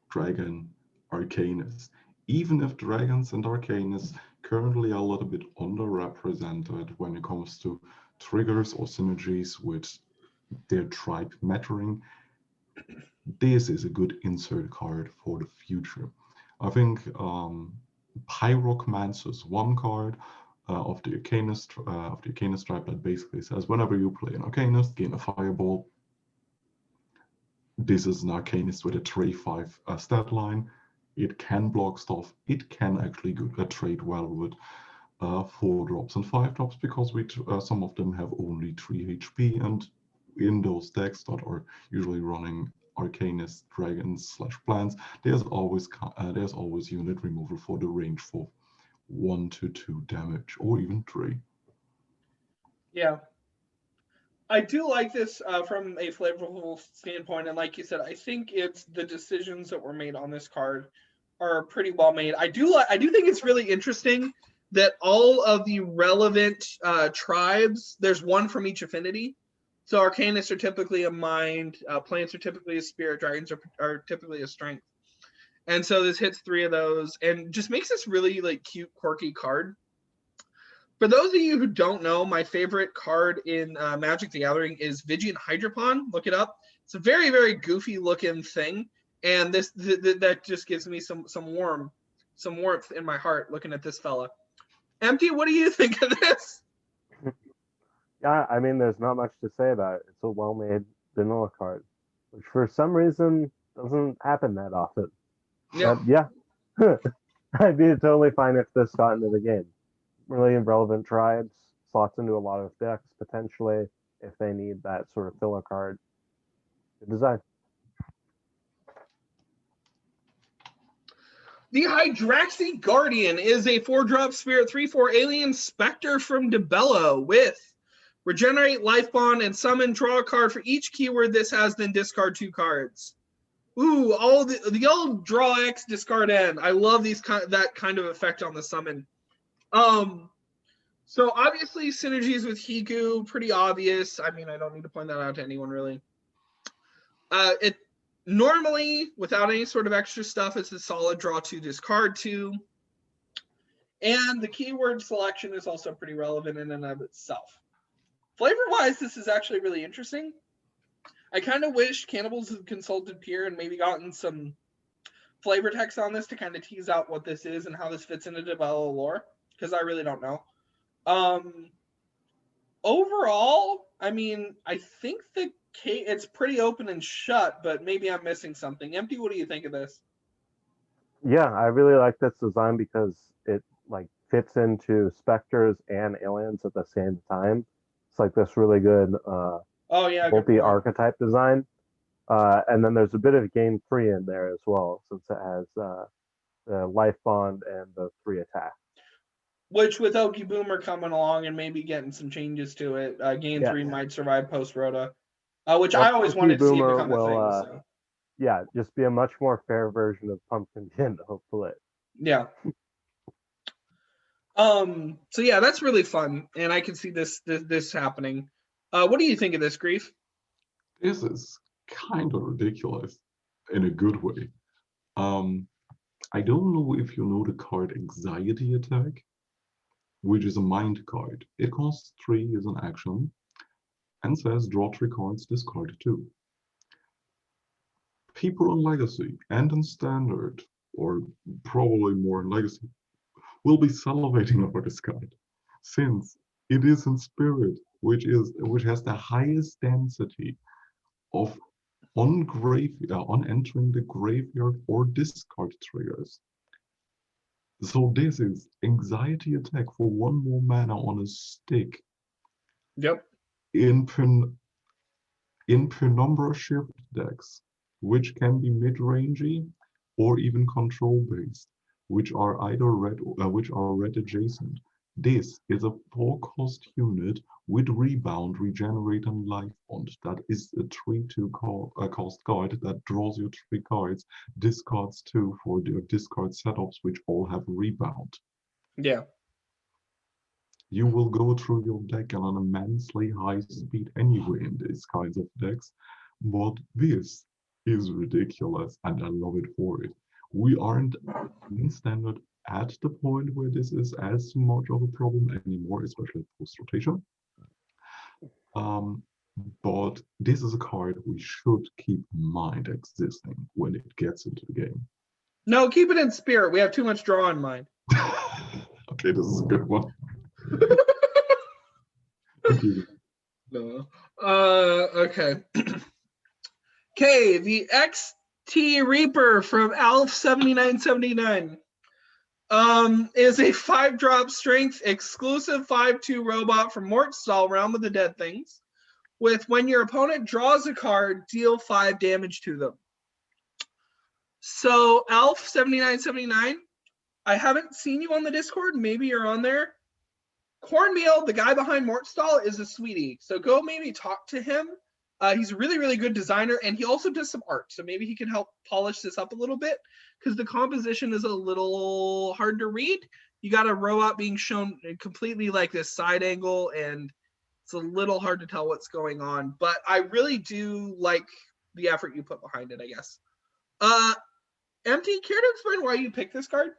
dragon, arcanist. Even if dragons and arcanists currently are a little bit underrepresented when it comes to triggers or synergies with their tribe mattering, this is a good insert card for the future. I think Pyromancer is one card of the Arcanist tribe that basically says whenever you play an Arcanist, gain a Fireball. This is an Arcanist with a 3/5 stat line. It can block stuff. It can actually trade well with 4 drops and 5 drops because some of them have only 3 HP, and in those decks that are usually running Arcanist, Dragons / Plants, there's always unit removal for the range for 1 to 2 damage, or even 3. Yeah. I do like this from a flavorful standpoint, and like you said, I think it's the decisions that were made on this card are pretty well made. I do think it's really interesting that all of the relevant tribes, there's one from each affinity. So Arcanists are typically a mind, plants are typically a spirit, dragons are typically a strength. And so this hits 3 of those and just makes this really like cute, quirky card. For those of you who don't know, my favorite card in Magic the Gathering is Vigilant Hydropon. Look it up. It's a very, very goofy looking thing. And that just gives me some warmth in my heart looking at this fella. Empty, what do you think of this? Yeah, I mean, there's not much to say about it. It's a well-made vanilla card, which for some reason doesn't happen that often. Yeah. But yeah, I'd be totally fine if this got into the game. Really relevant tribes, slots into a lot of decks potentially if they need that sort of filler card. Good design. The Hydraxi Gaurdian is a 4-drop spirit 3/4 alien specter from DeBello with regenerate, life bond, and summon. Draw a card for each keyword this has, then discard 2 cards. Ooh, all the old draw X, discard N. I love that kind of effect on the summon. So obviously synergies with Hiku, pretty obvious. I mean, I don't need to point that out to anyone really. It normally, without any sort of extra stuff, it's a solid draw 2, discard 2. And the keyword selection is also pretty relevant in and of itself. Flavor-wise, this is actually really interesting. I kind of wish Cannibals had consulted Pierre and maybe gotten some flavor text on this to kind of tease out what this is and how this fits into DeBello lore, because I really don't know. Overall, I mean, I think it's pretty open and shut, but maybe I'm missing something. Empty, what do you think of this? Yeah, I really like this design because it like fits into specters and aliens at the same time. It's like this really good multi-archetype design. And then there's a bit of game 3 in there as well, since it has the life bond and the 3 attack. Which with Oki Boomer coming along and maybe getting some changes to it, game 3 might survive post-Rota, which I always wanted to see become a thing. So. Yeah, just be a much more fair version of Pumpkin Kin, hopefully. Yeah. So yeah, that's really fun, and I can see this happening. What do you think of this, Grief? This is kind of ridiculous in a good way. I don't know if you know the card Anxiety Attack, which is a mind card. It costs 3 as an action and says draw 3 cards, discard 2. People in Legacy and in Standard, or probably more in Legacy, will be salivating over this card, since it is in Spirit, which has the highest density of on entering the graveyard or discard triggers. So this is Anxiety Attack for 1 more mana on a stick. Yep. In Penumbra Shift decks, which can be mid-rangey or even control-based, which are either red adjacent. This is a 4-cost unit with Rebound, Regenerate, and Life Bond. That is a 3/2 cost card that draws you 3 cards, discards 2 for the discard setups, which all have Rebound. Yeah. You will go through your deck at an immensely high speed anyway in these kinds of decks, but this is ridiculous, and I love it for it. We aren't in Standard at the point where this is as much of a problem anymore, especially post-rotation. But this is a card we should keep in mind existing when it gets into the game. No, keep it in Spirit. We have too much draw in mind. Okay, this is a good one. Thank you. No. Okay. Okay, the XT Reaper from Alf7979 is a 5-drop strength exclusive 5/2 robot from Mortstall, Realm of the Dead Things, with when your opponent draws a card, deal 5 damage to them. So Alf7979, I haven't seen you on the Discord. Maybe you're on there. Cornmeal, the guy behind Mortstall, is a sweetie. So go maybe talk to him. He's a really, really good designer, and he also does some art. So maybe he can help polish this up a little bit, because the composition is a little hard to read. You got a robot being shown completely like this side angle, and it's a little hard to tell what's going on. But I really do like the effort you put behind it, I guess. Empty, care to explain why you picked this card?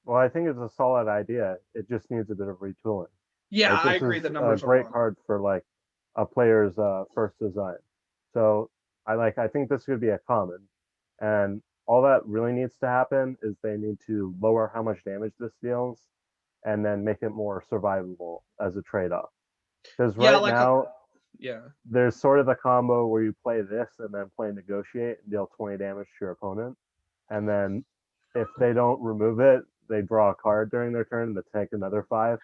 Well, I think it's a solid idea. It just needs a bit of retooling. Yeah, Like, I agree. The numbers a great are wrong. card for like a player's first design. So I think this could be a common, and all that really needs to happen is they need to lower how much damage this deals, and then make it more survivable as a trade-off. Because Yeah, right like now, yeah. there's sort of the combo where you play this and then play Negotiate and deal 20 damage to your opponent, and then if they don't remove it, they draw a card during their turn and they take another 5.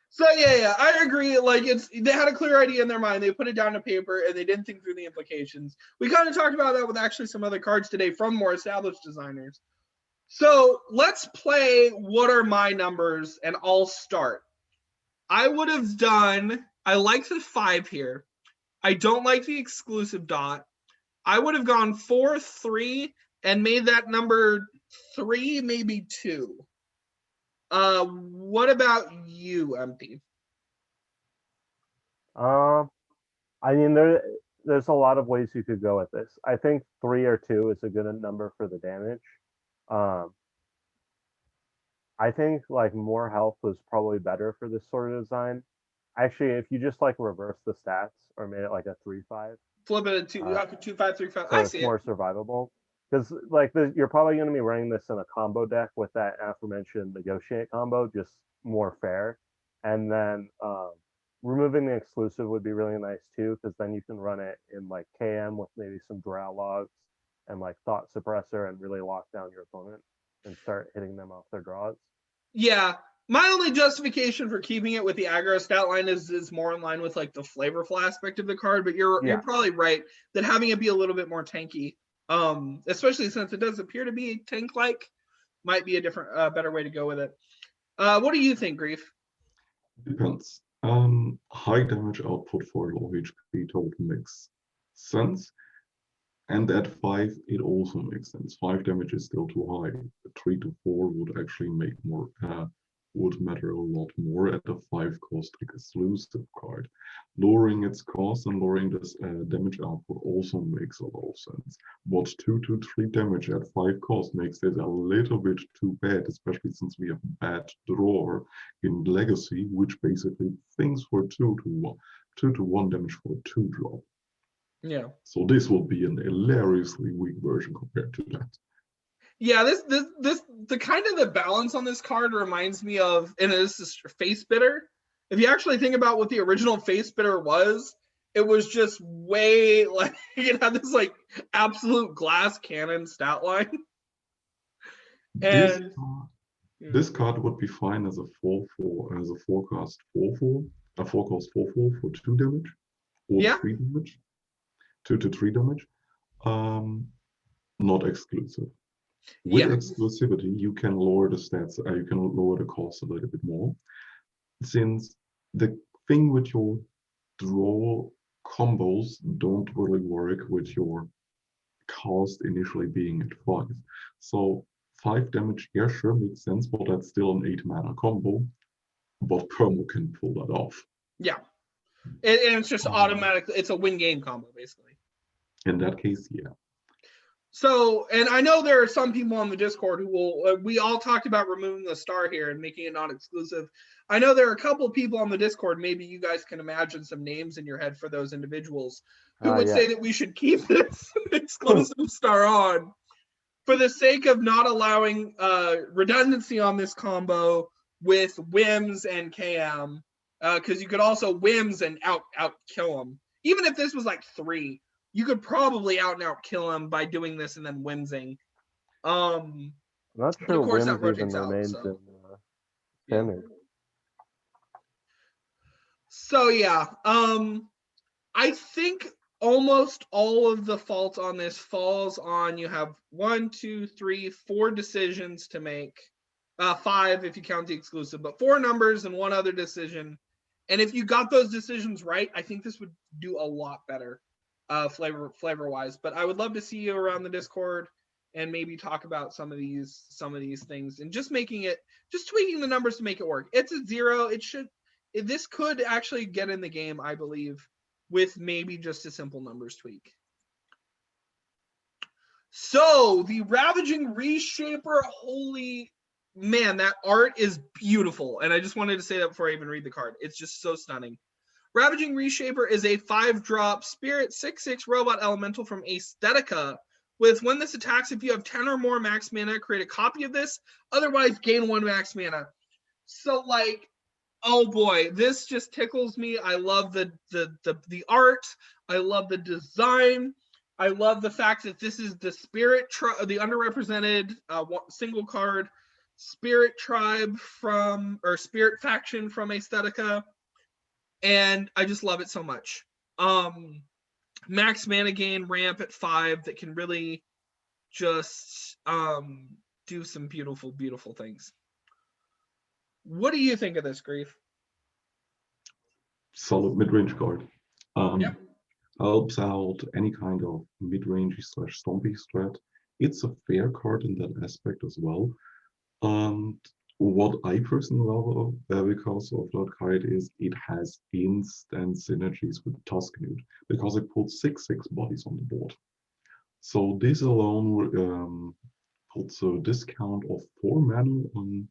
So yeah, I agree. Like they had a clear idea in their mind. They put it down to paper and they didn't think through the implications. We kind of talked about that with actually some other cards today from more established designers. So let's play what are my numbers, and I'll start. I would have done, I like the 5 here. I don't like the exclusive dot. I would have gone 4, 3, and made that number 3, maybe 2. What about you, Empty? I mean, there's a lot of ways you could go with this. I think 3 or 2 is a good number for the damage. I think like more health was probably better for this sort of design. Actually, if you just like reverse the stats or made it like a 3/5, Flip it to 2, 5, 3, 5. so I it's see more it. survivable. Because like you're probably going to be running this in a combo deck with that aforementioned Negotiate combo, just more fair. And then removing the exclusive would be really nice too, because then you can run it in like KM with maybe some Drow logs and like Thought Suppressor and really lock down your opponent and start hitting them off their draws. Yeah. My only justification for keeping it with the aggro stat line is more in line with like the flavorful aspect of the card, but you're probably right that having it be a little bit more tanky, especially since it does appear to be tank-like, might be a different, better way to go with it. What do you think, Grief? Depends. High damage output for low HP total makes sense. And at 5, it also makes sense. 5 damage is still too high. 3 to 4 would actually make more would matter a lot more at a 5-cost exclusive card. Lowering its cost and lowering this damage output also makes a lot of sense. But 2-3 damage at 5 cost makes it a little bit too bad, especially since we have bad draw in Legacy, which basically things for 2-1 damage for a 2 drop. Yeah. So this will be an hilariously weak version compared to that. Yeah, the kind of the balance on this card reminds me of, and this is Face Bitter. If you actually think about what the original Face Bitter was, it was just way like it had this like absolute glass cannon stat line. And this card would be fine as a 4/4, as a 4-cost 4/4, a 4-cost 4/4 for 2 damage or 3 damage, 2-3 damage. Not exclusive. With exclusivity, you can lower the stats, you can lower the cost a little bit more. Since the thing with your draw combos don't really work with your cost initially being at 5. So 5 damage, yeah, sure, makes sense, but that's still an 8 mana combo. But Permo can pull that off. Yeah. And it's just automatically, it's a win game combo, basically. In that case, yeah. So, and I know there are some people on the Discord who will, we all talked about removing the star here and making it non-exclusive. I know there are a couple of people on the Discord, maybe you guys can imagine some names in your head for those individuals, who would say that we should keep this exclusive star on for the sake of not allowing redundancy on this combo with whims and KM, because you could also whims and out kill them. Even if this was like 3, you could probably out kill him by doing this and then whimsing. I'm not sure of course whims that rotates even out. remains in standard. So yeah, I think almost all of the fault on this falls on you have 1, 2, 3, 4 decisions to make. 5 if you count the exclusive, but 4 numbers and 1 other decision. And if you got those decisions right, I think this would do a lot better. Flavor wise, but I would love to see you around the Discord and maybe talk about some of these things and just tweaking the numbers to make it work. It's a 0. This could actually get in the game, I believe, with maybe just a simple numbers tweak. So the Ravaging Reshaper, holy man, that art is beautiful. And I just wanted to say that before I even read the card. It's just so stunning. Ravaging Reshaper is a 5-drop spirit 6/6 robot elemental from Aesthetica. With when this attacks, if you have 10 or more max mana, create a copy of this. Otherwise, gain 1 max mana. So, like, oh boy, this just tickles me. I love the art. I love the design. I love the fact that this is the the underrepresented single card spirit tribe spirit faction from Aesthetica. And I just love it so much. Max mana gain ramp at 5 that can really just do some beautiful, beautiful things. What do you think of this, Grief? Solid mid-range card. Helps out any kind of mid-range / stompy strat. It's a fair card in that aspect as well. And what I personally love because of that card is it has instant synergies with Tusknoot because it puts 6/6 bodies on the board. So this alone puts a discount of 4 mana on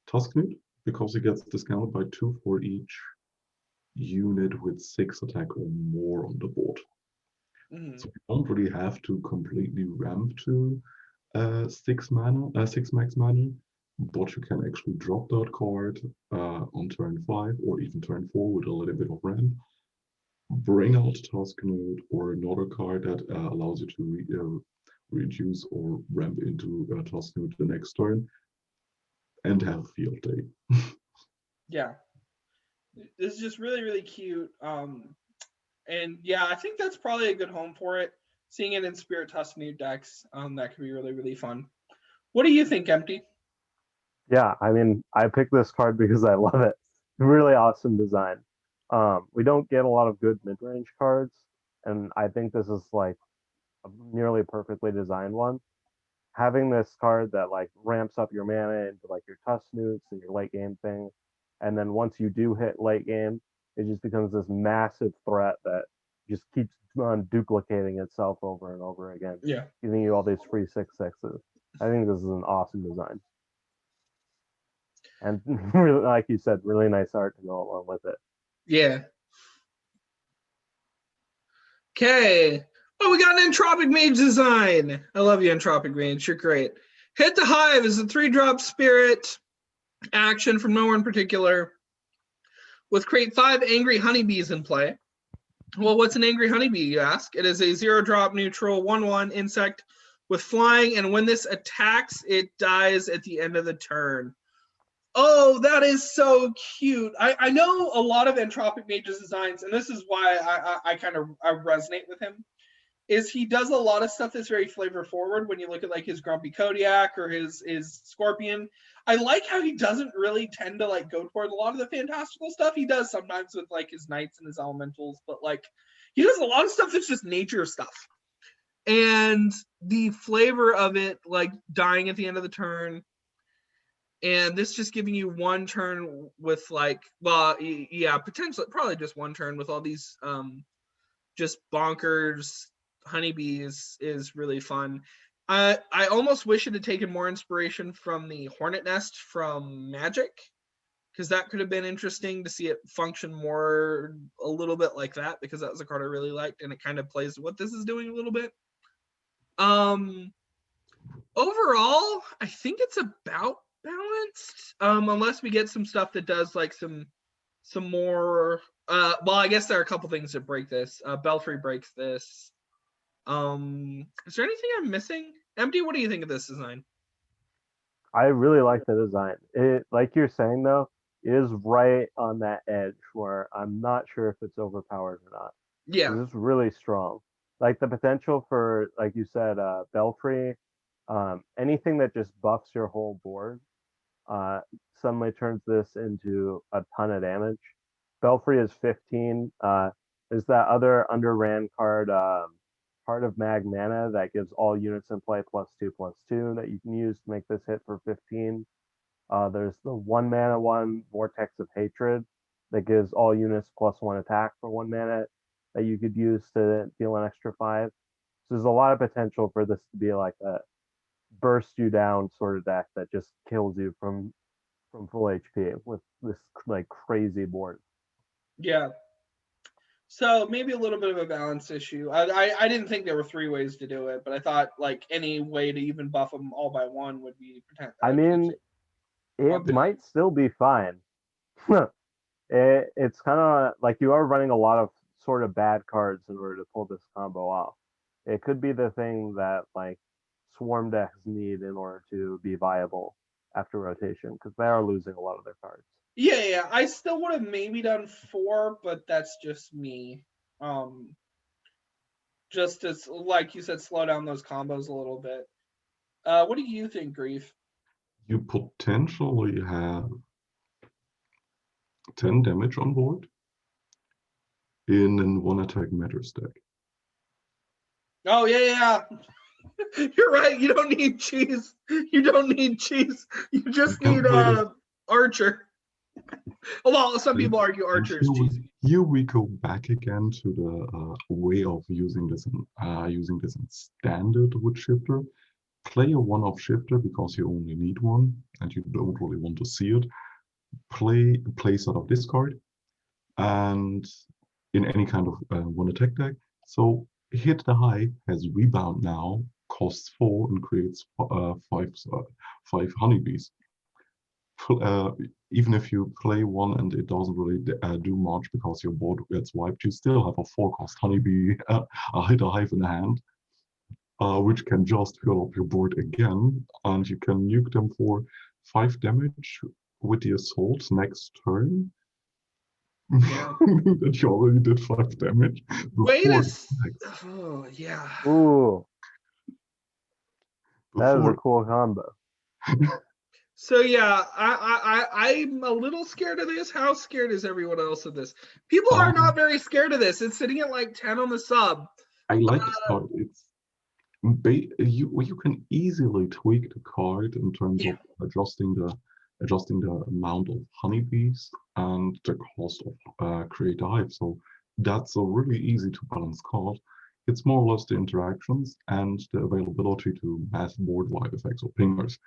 Tusknoot because it gets discounted by 2 for each unit with 6 attack or more on the board. So you don't really have to completely ramp to 6 max mana. But you can actually drop that card on turn 5 or even turn 4 with a little bit of ramp. Bring out Tusknoot or another card that allows you to reduce or ramp into Tusknoot the next turn and have a field day. Yeah. This is just really, really cute. And yeah, I think that's probably a good home for it. Seeing it in Spirit Tusknoot decks, that could be really, really fun. What do you think, Empty? Yeah, I mean, I picked this card because I love it. Really awesome design. We don't get a lot of good mid-range cards, and I think this is like a nearly perfectly designed one. having this card that like ramps up your mana into like your Tusk Newts and your late game thing, and then once you do hit late game, it just becomes this massive threat that just keeps on duplicating itself over and over again, Yeah. giving you all these free 6/6s. I think this is an awesome design. And really, like you said, really nice art to go along with it. Yeah. Okay. Oh, we got an Entropic Mage design. I love you, Entropic Mage. You're great. Hit the Hive is a 3-drop spirit action from nowhere in particular. With create 5 angry honeybees in play. Well, what's an angry honeybee, you ask? It is a 0-drop neutral 1/1 insect with flying, and when this attacks, it dies at the end of the turn. Oh, that is so cute. I know a lot of Entropic Mage's designs, and this is why I kind of resonate with him, is he does a lot of stuff that's very flavor forward when you look at like his Grumpy Kodiak or his Scorpion. I like how he doesn't really tend to like go toward a lot of the fantastical stuff. He does sometimes with like his knights and his elementals, but like he does a lot of stuff that's just nature stuff. And the flavor of it, like dying at the end of the turn, and this just giving you one turn with like, well, yeah, potentially probably just one turn with all these just bonkers honeybees is really fun. I almost wish it had taken more inspiration from the Hornet Nest from Magic, because that could have been interesting to see it function more a little bit like that, because that was a card I really liked, and it kind of plays what this is doing a little bit. Overall, I think it's about balanced, unless we get some stuff that does like some more. Well, I guess there are a couple things that break this. Belfry breaks this. Is there anything I'm missing? Empty, what do you think of this design? I really like the design. It, like you're saying though, is right on that edge where I'm not sure if it's overpowered or not. Yeah. It's really strong. Like the potential for, like you said, Belfry, anything that just buffs your whole board, suddenly turns this into a ton of damage. Belfry is 15. There's that other underran card, Heart of Mag Mana, that gives all units in play +2/+2 that you can use to make this hit for 15. There's the 1 mana 1 Vortex of Hatred that gives all units +1 attack for 1 mana that you could use to deal an extra 5. So there's a lot of potential for this to be like a burst you down sort of deck that just kills you from full HP with this like crazy board. Yeah. So maybe a little bit of a balance issue. I didn't think there were 3 ways to do it, but I thought like any way to even buff them all by 1 would be potential. I mean, it might still be fine. It's kind of like you are running a lot of sort of bad cards in order to pull this combo off. It could be the thing that like Swarm decks need in order to be viable after rotation, because they are losing a lot of their cards. Yeah. I still would have maybe done 4, but that's just me. Just to, like you said, slow down those combos a little bit. What do you think, Grief? You potentially have 10 damage on board in an 1-attack Matters deck. Oh, yeah. You're right. You don't need cheese. You don't need cheese. You just need Archer. Well, some people argue Archer is cheesy. Here we go back again to the way of using this in standard wood shifter. Play a 1-off shifter because you only need one and you don't really want to see it. Play sort of this card, and in any kind of 1-attack deck. So hit the Hive has rebound now, costs 4 and creates 5 honeybees. Even if you play 1 and it doesn't really do much because your board gets wiped, you still have a 4-cost honeybee, a Hive in hand, which can just fill up your board again, and you can nuke them for 5 damage with the assault next turn. Yeah. That you already did 5 damage. Wait a oh yeah. Ooh. That is a cool combo. So yeah, I'm a little scared of this. How scared is everyone else of this? People are not very scared of this. It's sitting at like 10 on the sub. I like this card. You can easily tweak the card in terms of adjusting the amount of honeybees and the cost of create a hive. So that's a really easy to balance card. It's more or less the interactions and the availability to mass board-wide effects or pingers.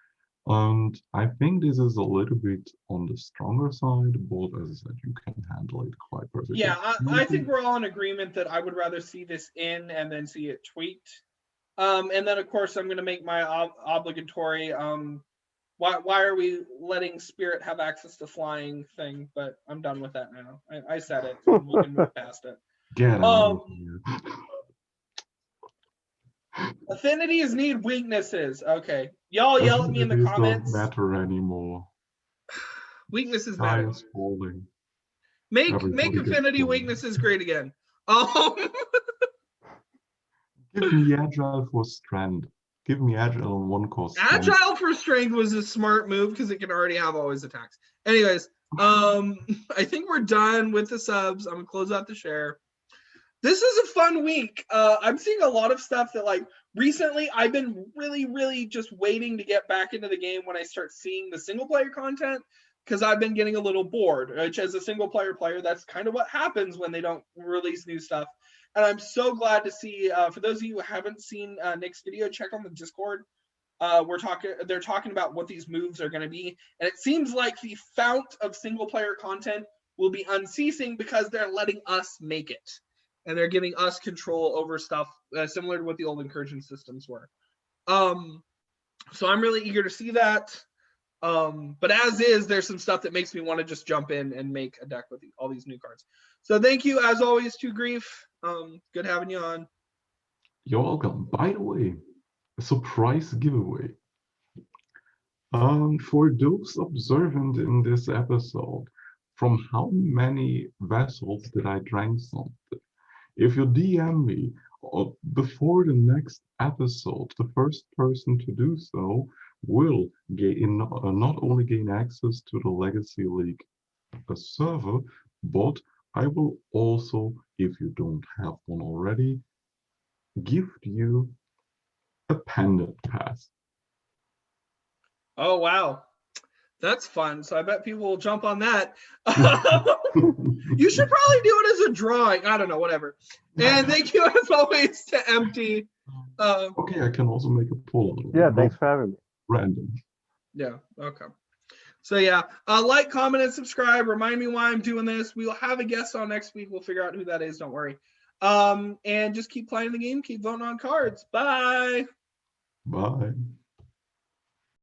And I think this is a little bit on the stronger side, but as I said, you can handle it quite perfectly. Yeah, I think we're all in agreement that I would rather see this in and then see it tweaked. And then, of course, I'm going to make my obligatory why are we letting Spirit have access to flying thing? But I'm done with that now. I said it. And we can move past it. Get out of here. Affinities need weaknesses. Okay. Y'all yell at me in the comments. Don't matter anymore. Weaknesses Sky matter. is falling. Make Everybody gets affinity killed. weaknesses great again. Give me agile for strength. Give me agile on one cost. Agile for strength was a smart move because it can already have always attacks. Anyways, I think we're done with the subs. I'm gonna close out the share. This is a fun week. I'm seeing a lot of stuff that, like, recently I've been really just waiting to get back into the game when I start seeing the single player content, because I've been getting a little bored, which as a single player that's kind of what happens when they don't release new stuff. And I'm so glad to see, for those of you who haven't seen Nick's video, check on the Discord. They're talking about what these moves are going to be. And it seems like the fount of single player content will be unceasing because they're letting us make it. And they're giving us control over stuff similar to what the old incursion systems were. So I'm really eager to see that. But as is, there's some stuff that makes me want to just jump in and make a deck with all these new cards. So thank you, as always, to Grief. Good having you on. You're welcome. By the way, a surprise giveaway. For those observant in this episode, from how many vessels did I drank something? If you DM me before the next episode, the first person to do so will gain not only gain access to the Legacy League server, but I will also, if you don't have one already, gift you a pendant pass. Oh, wow. That's fun. So I bet people will jump on that. You should probably do it as a drawing. I don't know, whatever. And thank you, as always, to Empty. Okay, I can also make a poll. Yeah, thanks for having me. Random. Yeah, okay. So yeah, like, comment, and subscribe. Remind me why I'm doing this. We'll have a guest on next week. We'll figure out who that is. Don't worry. And just keep playing the game. Keep voting on cards. Bye. Bye.